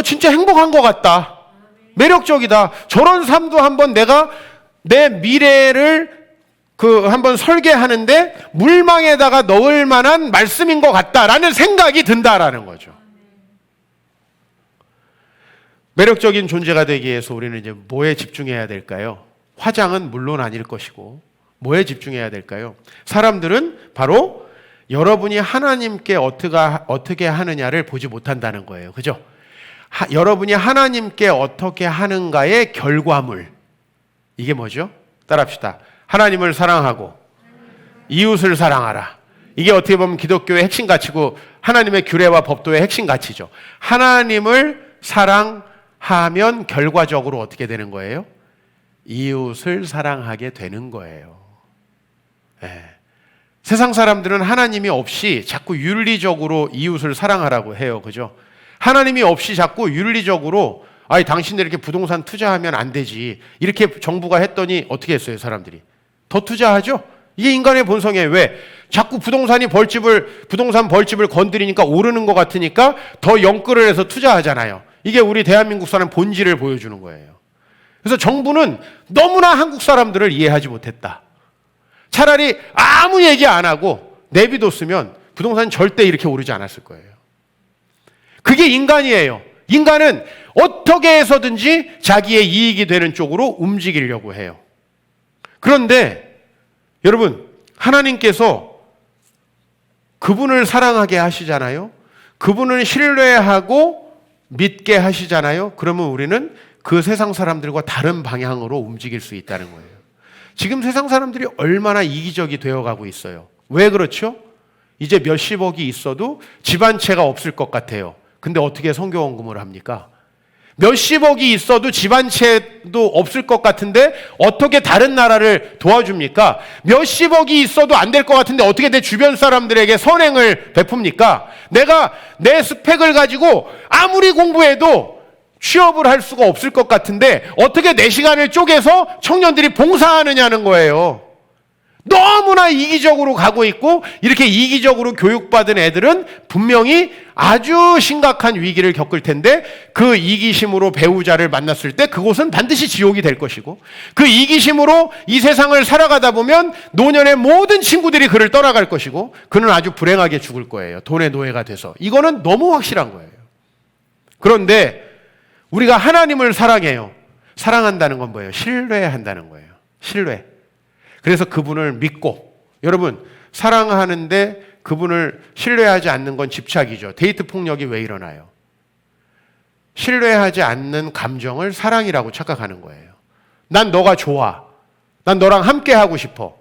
진짜 행복한 것 같다. 매력적이다. 저런 삶도 한번 내가 내 미래를 한번 설계하는데 물망에다가 넣을 만한 말씀인 것 같다라는 생각이 든다라는 거죠. 매력적인 존재가 되기 위해서 우리는 이제 뭐에 집중해야 될까요? 화장은 물론 아닐 것이고 뭐에 집중해야 될까요? 사람들은 바로 여러분이 하나님께 어떻게 하느냐를 보지 못한다는 거예요. 그죠? 여러분이 하나님께 어떻게 하는가의 결과물. 이게 뭐죠? 따라합시다. 하나님을 사랑하고 이웃을 사랑하라. 이게 어떻게 보면 기독교의 핵심 가치고 하나님의 규례와 법도의 핵심 가치죠. 하나님을 사랑하면 결과적으로 어떻게 되는 거예요? 이웃을 사랑하게 되는 거예요. 네. 세상 사람들은 하나님이 없이 자꾸 윤리적으로 이웃을 사랑하라고 해요. 그죠? 하나님이 없이 자꾸 윤리적으로 당신들 이렇게 부동산 투자하면 안 되지. 이렇게 정부가 했더니 어떻게 했어요, 사람들이? 더 투자하죠? 이게 인간의 본성이에요. 왜? 자꾸 부동산 벌집을 건드리니까 오르는 것 같으니까 더 영끌을 해서 투자하잖아요. 이게 우리 대한민국 사람 본질을 보여주는 거예요. 그래서 정부는 너무나 한국 사람들을 이해하지 못했다. 차라리 아무 얘기 안 하고 내비뒀으면 부동산 절대 이렇게 오르지 않았을 거예요. 그게 인간이에요. 인간은 어떻게 해서든지 자기의 이익이 되는 쪽으로 움직이려고 해요. 그런데 여러분, 하나님께서 그분을 사랑하게 하시잖아요. 그분을 신뢰하고 믿게 하시잖아요. 그러면 우리는 그 세상 사람들과 다른 방향으로 움직일 수 있다는 거예요. 지금 세상 사람들이 얼마나 이기적이 되어가고 있어요. 왜 그렇죠? 이제 몇십억이 있어도 집 한 채가 없을 것 같아요. 근데 어떻게 선교원금을 합니까? 몇십억이 있어도 집 한 채도 없을 것 같은데 어떻게 다른 나라를 도와줍니까? 몇십억이 있어도 안 될 것 같은데 어떻게 내 주변 사람들에게 선행을 베풉니까? 내가 내 스펙을 가지고 아무리 공부해도 취업을 할 수가 없을 것 같은데 어떻게 내 시간을 쪼개서 청년들이 봉사하느냐는 거예요. 너무나 이기적으로 가고 있고, 이렇게 이기적으로 교육받은 애들은 분명히 아주 심각한 위기를 겪을 텐데, 그 이기심으로 배우자를 만났을 때 그곳은 반드시 지옥이 될 것이고, 그 이기심으로 이 세상을 살아가다 보면 노년의 모든 친구들이 그를 떠나갈 것이고, 그는 아주 불행하게 죽을 거예요. 돈의 노예가 돼서. 이거는 너무 확실한 거예요. 그런데 우리가 하나님을 사랑해요. 사랑한다는 건 뭐예요? 신뢰한다는 거예요. 신뢰. 그래서 그분을 믿고, 여러분, 사랑하는데 그분을 신뢰하지 않는 건 집착이죠. 데이트 폭력이 왜 일어나요? 신뢰하지 않는 감정을 사랑이라고 착각하는 거예요. 난 너가 좋아. 난 너랑 함께 하고 싶어.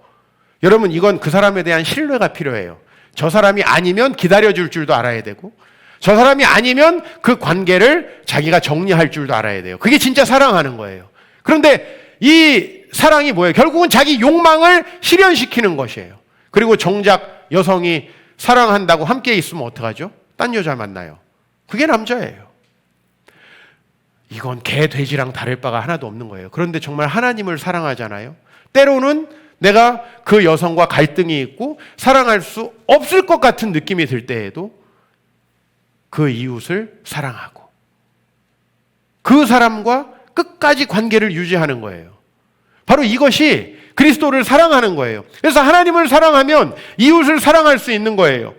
여러분, 이건 그 사람에 대한 신뢰가 필요해요. 저 사람이 아니면 기다려줄 줄도 알아야 되고, 저 사람이 아니면 그 관계를 자기가 정리할 줄도 알아야 돼요. 그게 진짜 사랑하는 거예요. 그런데 이 사랑이 뭐예요? 결국은 자기 욕망을 실현시키는 것이에요. 그리고 정작 여성이 사랑한다고 함께 있으면 어떡하죠? 딴 여자 만나요. 그게 남자예요. 이건 개, 돼지랑 다를 바가 하나도 없는 거예요. 그런데 정말 하나님을 사랑하잖아요. 때로는 내가 그 여성과 갈등이 있고 사랑할 수 없을 것 같은 느낌이 들 때에도 그 이웃을 사랑하고 그 사람과 끝까지 관계를 유지하는 거예요. 바로 이것이 그리스도를 사랑하는 거예요. 그래서 하나님을 사랑하면 이웃을 사랑할 수 있는 거예요.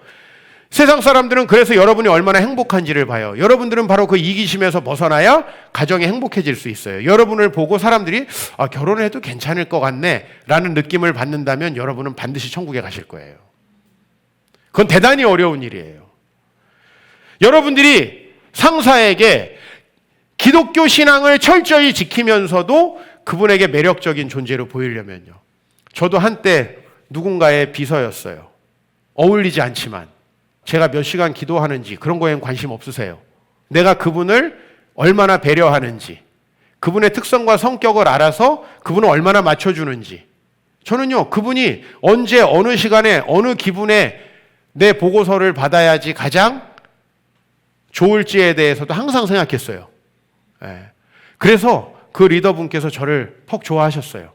세상 사람들은 그래서 여러분이 얼마나 행복한지를 봐요. 여러분들은 바로 그 이기심에서 벗어나야 가정이 행복해질 수 있어요. 여러분을 보고 사람들이 결혼해도 괜찮을 것 같네 라는 느낌을 받는다면 여러분은 반드시 천국에 가실 거예요. 그건 대단히 어려운 일이에요. 여러분들이 상사에게 기독교 신앙을 철저히 지키면서도 그분에게 매력적인 존재로 보이려면요. 저도 한때 누군가의 비서였어요. 어울리지 않지만 제가 몇 시간 기도하는지 그런 거에는 관심 없으세요. 내가 그분을 얼마나 배려하는지, 그분의 특성과 성격을 알아서 그분을 얼마나 맞춰주는지. 저는요, 그분이 언제, 어느 시간에, 어느 기분에 내 보고서를 받아야지 가장 좋을지에 대해서도 항상 생각했어요. 그래서 그 리더분께서 저를 퍽 좋아하셨어요.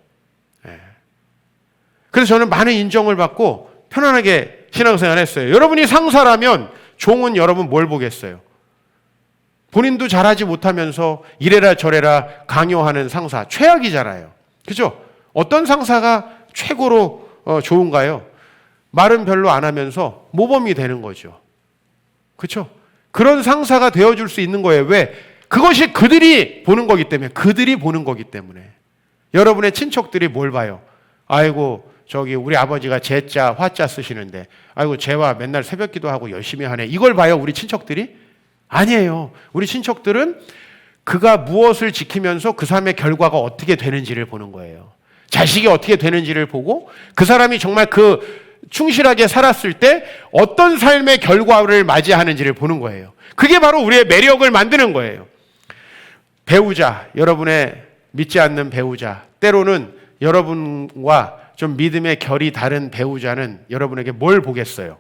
그래서 저는 많은 인정을 받고 편안하게 신앙생활 했어요. 여러분이 상사라면 종은 여러분 뭘 보겠어요? 본인도 잘하지 못하면서 이래라 저래라 강요하는 상사, 최악이잖아요. 그죠? 어떤 상사가 최고로 좋은가요? 말은 별로 안 하면서 모범이 되는 거죠. 그렇죠? 그런 상사가 되어줄 수 있는 거예요. 왜? 그것이 그들이 보는 거기 때문에. 그들이 보는 거기 때문에. 여러분의 친척들이 뭘 봐요? 아이고 저기 우리 아버지가 제자 화자 쓰시는데 아이고 제와 맨날 새벽 기도하고 열심히 하네. 이걸 봐요 우리 친척들이? 아니에요. 우리 친척들은 그가 무엇을 지키면서 그 삶의 결과가 어떻게 되는지를 보는 거예요. 자식이 어떻게 되는지를 보고 그 사람이 정말 그 충실하게 살았을 때 어떤 삶의 결과를 맞이하는지를 보는 거예요. 그게 바로 우리의 매력을 만드는 거예요. 배우자, 여러분의 믿지 않는 배우자, 때로는 여러분과 좀 믿음의 결이 다른 배우자는 여러분에게 뭘 보겠어요?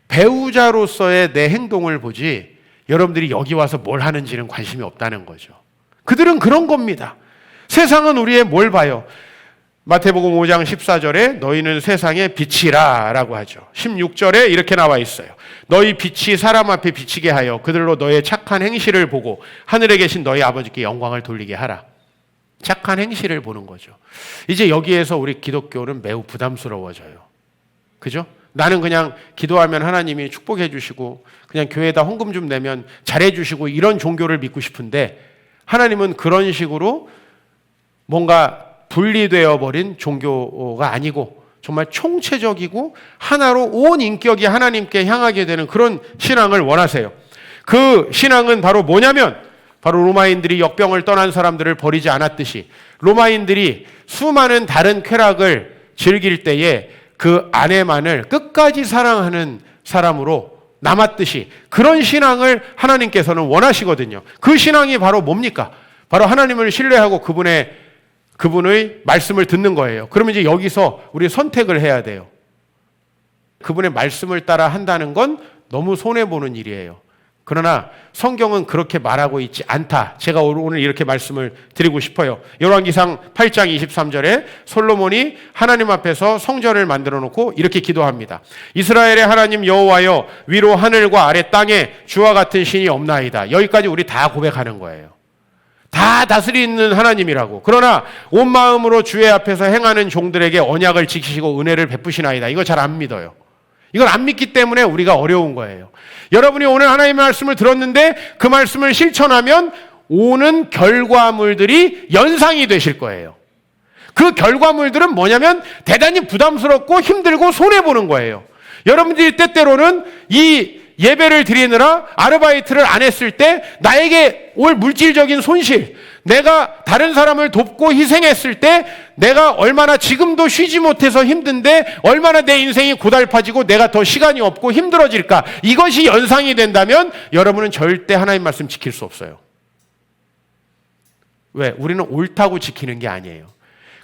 배우자로서의 내 행동을 보지 여러분들이 여기 와서 뭘 하는지는 관심이 없다는 거죠. 그들은 그런 겁니다. 세상은 우리의 뭘 봐요? 마태복음 5장 14절에 너희는 세상의 빛이라 라고 하죠. 16절에 이렇게 나와 있어요. 너희 빛이 사람 앞에 비치게 하여 그들로 너의 착한 행실을 보고 하늘에 계신 너희 아버지께 영광을 돌리게 하라. 착한 행실을 보는 거죠. 이제 여기에서 우리 기독교는 매우 부담스러워져요. 그죠? 나는 그냥 기도하면 하나님이 축복해 주시고 그냥 교회에다 헌금 좀 내면 잘해 주시고 이런 종교를 믿고 싶은데 하나님은 그런 식으로 뭔가 분리되어 버린 종교가 아니고 정말 총체적이고 하나로 온 인격이 하나님께 향하게 되는 그런 신앙을 원하세요. 그 신앙은 바로 뭐냐면 바로 로마인들이 역병을 떠난 사람들을 버리지 않았듯이 로마인들이 수많은 다른 쾌락을 즐길 때에 그 아내만을 끝까지 사랑하는 사람으로 남았듯이 그런 신앙을 하나님께서는 원하시거든요. 그 신앙이 바로 뭡니까? 바로 하나님을 신뢰하고 그분의 말씀을 듣는 거예요. 그러면 이제 여기서 우리 선택을 해야 돼요. 그분의 말씀을 따라 한다는 건 너무 손해보는 일이에요. 그러나 성경은 그렇게 말하고 있지 않다. 제가 오늘 이렇게 말씀을 드리고 싶어요. 열왕기상 8장 23절에 솔로몬이 하나님 앞에서 성전을 만들어 놓고 이렇게 기도합니다. 이스라엘의 하나님 여호와여 위로 하늘과 아래 땅에 주와 같은 신이 없나이다. 여기까지 우리 다 고백하는 거예요. 다 다스리는 하나님이라고. 그러나 온 마음으로 주의 앞에서 행하는 종들에게 언약을 지키시고 은혜를 베푸시나이다. 이거 잘 안 믿어요. 이걸 안 믿기 때문에 우리가 어려운 거예요. 여러분이 오늘 하나님의 말씀을 들었는데 그 말씀을 실천하면 오는 결과물들이 연상이 되실 거예요. 그 결과물들은 뭐냐면 대단히 부담스럽고 힘들고 손해보는 거예요. 여러분들이 때때로는 이 예배를 드리느라 아르바이트를 안 했을 때 나에게 올 물질적인 손실, 내가 다른 사람을 돕고 희생했을 때 내가 얼마나 지금도 쉬지 못해서 힘든데 얼마나 내 인생이 고달파지고 내가 더 시간이 없고 힘들어질까? 이것이 연상이 된다면 여러분은 절대 하나님 말씀 지킬 수 없어요. 왜? 우리는 옳다고 지키는 게 아니에요.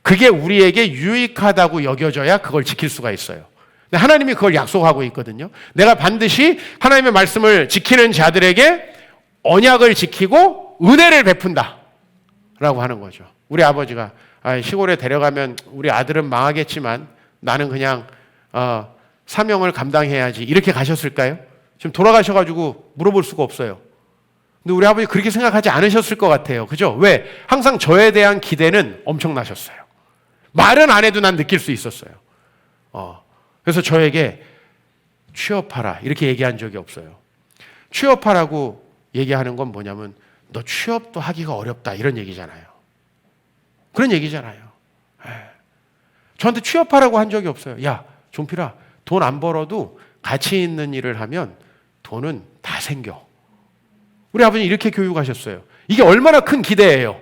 그게 우리에게 유익하다고 여겨져야 그걸 지킬 수가 있어요. 근데 하나님이 그걸 약속하고 있거든요. 내가 반드시 하나님의 말씀을 지키는 자들에게 언약을 지키고 은혜를 베푼다 라고 하는 거죠. 우리 아버지가 시골에 데려가면 우리 아들은 망하겠지만 나는 그냥 사명을 감당해야지 이렇게 가셨을까요? 지금 돌아가셔가지고 물어볼 수가 없어요. 근데 우리 아버지 그렇게 생각하지 않으셨을 것 같아요. 그죠? 왜? 항상 저에 대한 기대는 엄청나셨어요. 말은 안 해도 난 느낄 수 있었어요. 그래서 저에게 취업하라 이렇게 얘기한 적이 없어요. 취업하라고 얘기하는 건 뭐냐면 너 취업도 하기가 어렵다 이런 얘기잖아요. 그런 얘기잖아요. 저한테 취업하라고 한 적이 없어요. 야, 종필아, 돈 안 벌어도 가치 있는 일을 하면 돈은 다 생겨. 우리 아버님 이렇게 교육하셨어요. 이게 얼마나 큰 기대예요.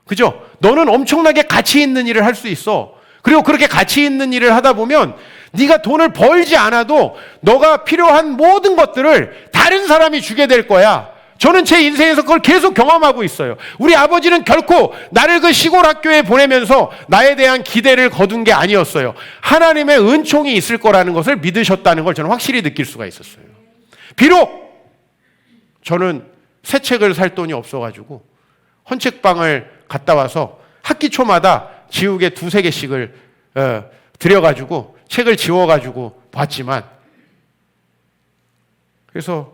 그죠? 너는 엄청나게 가치 있는 일을 할 수 있어. 그리고 그렇게 가치 있는 일을 하다 보면 네가 돈을 벌지 않아도 너가 필요한 모든 것들을 다른 사람이 주게 될 거야. 저는 제 인생에서 그걸 계속 경험하고 있어요. 우리 아버지는 결코 나를 그 시골 학교에 보내면서 나에 대한 기대를 거둔 게 아니었어요. 하나님의 은총이 있을 거라는 것을 믿으셨다는 걸 저는 확실히 느낄 수가 있었어요. 비록 저는 새 책을 살 돈이 없어가지고 헌책방을 갔다 와서 학기 초마다 지우개 2-3개씩을 들여가지고 책을 지워가지고 봤지만, 그래서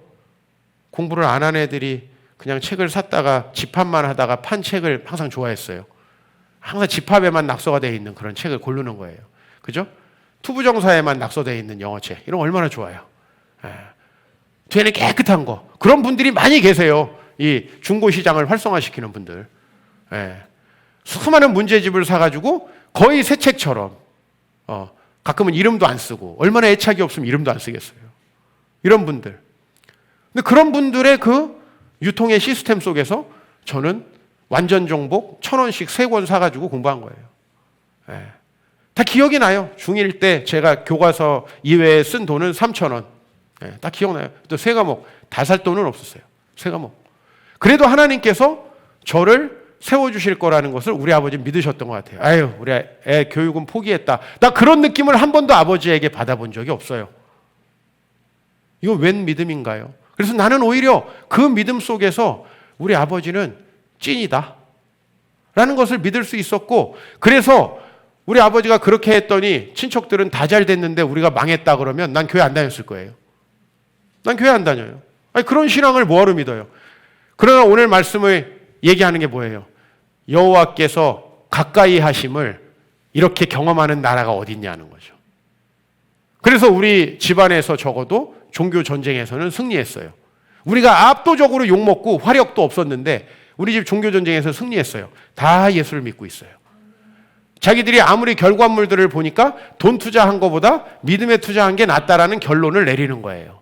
공부를 안 한 애들이 그냥 책을 샀다가 집합만 하다가 판 책을 항상 좋아했어요. 항상 집합에만 낙서가 되어 있는 그런 책을 고르는 거예요. 그죠? 투부정사에만 낙서되어 있는 영어책. 이런 거 얼마나 좋아요. 뒤에는 깨끗한 거. 그런 분들이 많이 계세요. 이 중고시장을 활성화시키는 분들. 수많은 문제집을 사가지고 거의 새 책처럼 가끔은 이름도 안 쓰고, 얼마나 애착이 없으면 이름도 안 쓰겠어요. 이런 분들. 근데 그런 분들의 그 유통의 시스템 속에서 저는 완전 정복 1,000원씩 3권 사가지고 공부한 거예요. 다 기억이 나요. 중1 때 제가 교과서 이외에 쓴 돈은 3,000원. 다 기억나요. 또 세 과목 다 살 돈은 없었어요. 세 과목. 그래도 하나님께서 저를 세워주실 거라는 것을 우리 아버지는 믿으셨던 것 같아요. 아유, 우리 애 교육은 포기했다. 나 그런 느낌을 한 번도 아버지에게 받아본 적이 없어요. 이거 웬 믿음인가요? 그래서 나는 오히려 그 믿음 속에서 우리 아버지는 찐이다 라는 것을 믿을 수 있었고, 그래서 우리 아버지가 그렇게 했더니 친척들은 다 잘 됐는데 우리가 망했다 그러면 난 교회 안 다녔을 거예요. 난 교회 안 다녀요. 아니, 그런 신앙을 뭐하러 믿어요? 그러나 오늘 말씀을 얘기하는 게 뭐예요? 여호와께서 가까이 하심을 이렇게 경험하는 나라가 어디 있냐는 거죠. 그래서 우리 집안에서 적어도 종교 전쟁에서는 승리했어요. 우리가 압도적으로 욕먹고 화력도 없었는데 우리 집 종교 전쟁에서 승리했어요. 다 예수를 믿고 있어요. 자기들이 아무리 결과물들을 보니까 돈 투자한 것보다 믿음에 투자한 게 낫다라는 결론을 내리는 거예요.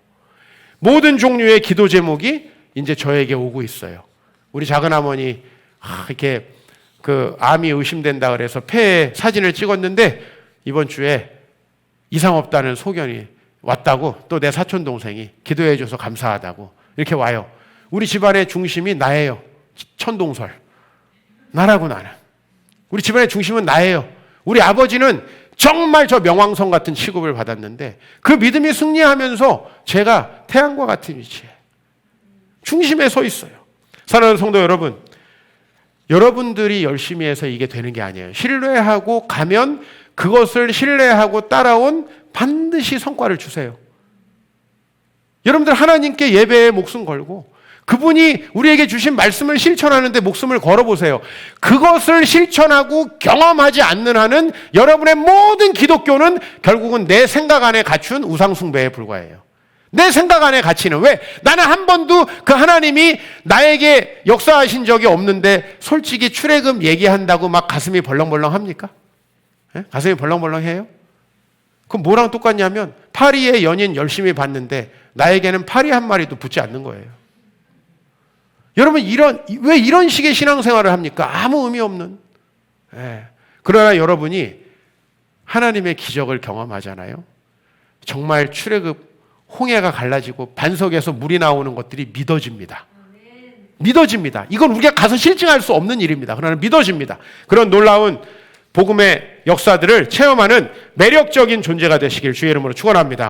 모든 종류의 기도 제목이 이제 저에게 오고 있어요. 우리 작은어머니 이렇게 그 암이 의심된다 그래서 폐에 사진을 찍었는데 이번 주에 이상 없다는 소견이 왔다고, 또 내 사촌 동생이 기도해 줘서 감사하다고 이렇게 와요. 우리 집안의 중심이 나예요. 천동설. 나라고 나는. 우리 집안의 중심은 나예요. 우리 아버지는 정말 저 명왕성 같은 취급을 받았는데 그 믿음이 승리하면서 제가 태양과 같은 위치에 중심에 서 있어요. 사랑하는 성도 여러분, 여러분들이 열심히 해서 이게 되는 게 아니에요. 신뢰하고 가면 그것을 신뢰하고 따라온 반드시 성과를 주세요. 여러분들 하나님께 예배에 목숨 걸고 그분이 우리에게 주신 말씀을 실천하는데 목숨을 걸어보세요. 그것을 실천하고 경험하지 않는 한은 여러분의 모든 기독교는 결국은 내 생각 안에 갖춘 우상숭배에 불과해요. 내 생각 안에 가치는, 왜? 나는 한 번도 그 하나님이 나에게 역사하신 적이 없는데 솔직히 출애굽 얘기한다고 막 가슴이 벌렁벌렁 합니까? 가슴이 벌렁벌렁 해요? 그럼 뭐랑 똑같냐면 파리의 연인 열심히 봤는데 나에게는 파리 한 마리도 붙지 않는 거예요. 여러분 왜 이런 식의 신앙생활을 합니까? 아무 의미 없는. 예. 그러나 여러분이 하나님의 기적을 경험하잖아요. 정말 출애굽 홍해가 갈라지고 반석에서 물이 나오는 것들이 믿어집니다. 믿어집니다. 이건 우리가 가서 실증할 수 없는 일입니다. 그러나 믿어집니다. 그런 놀라운 복음의 역사들을 체험하는 매력적인 존재가 되시길 주의 이름으로 축원합니다.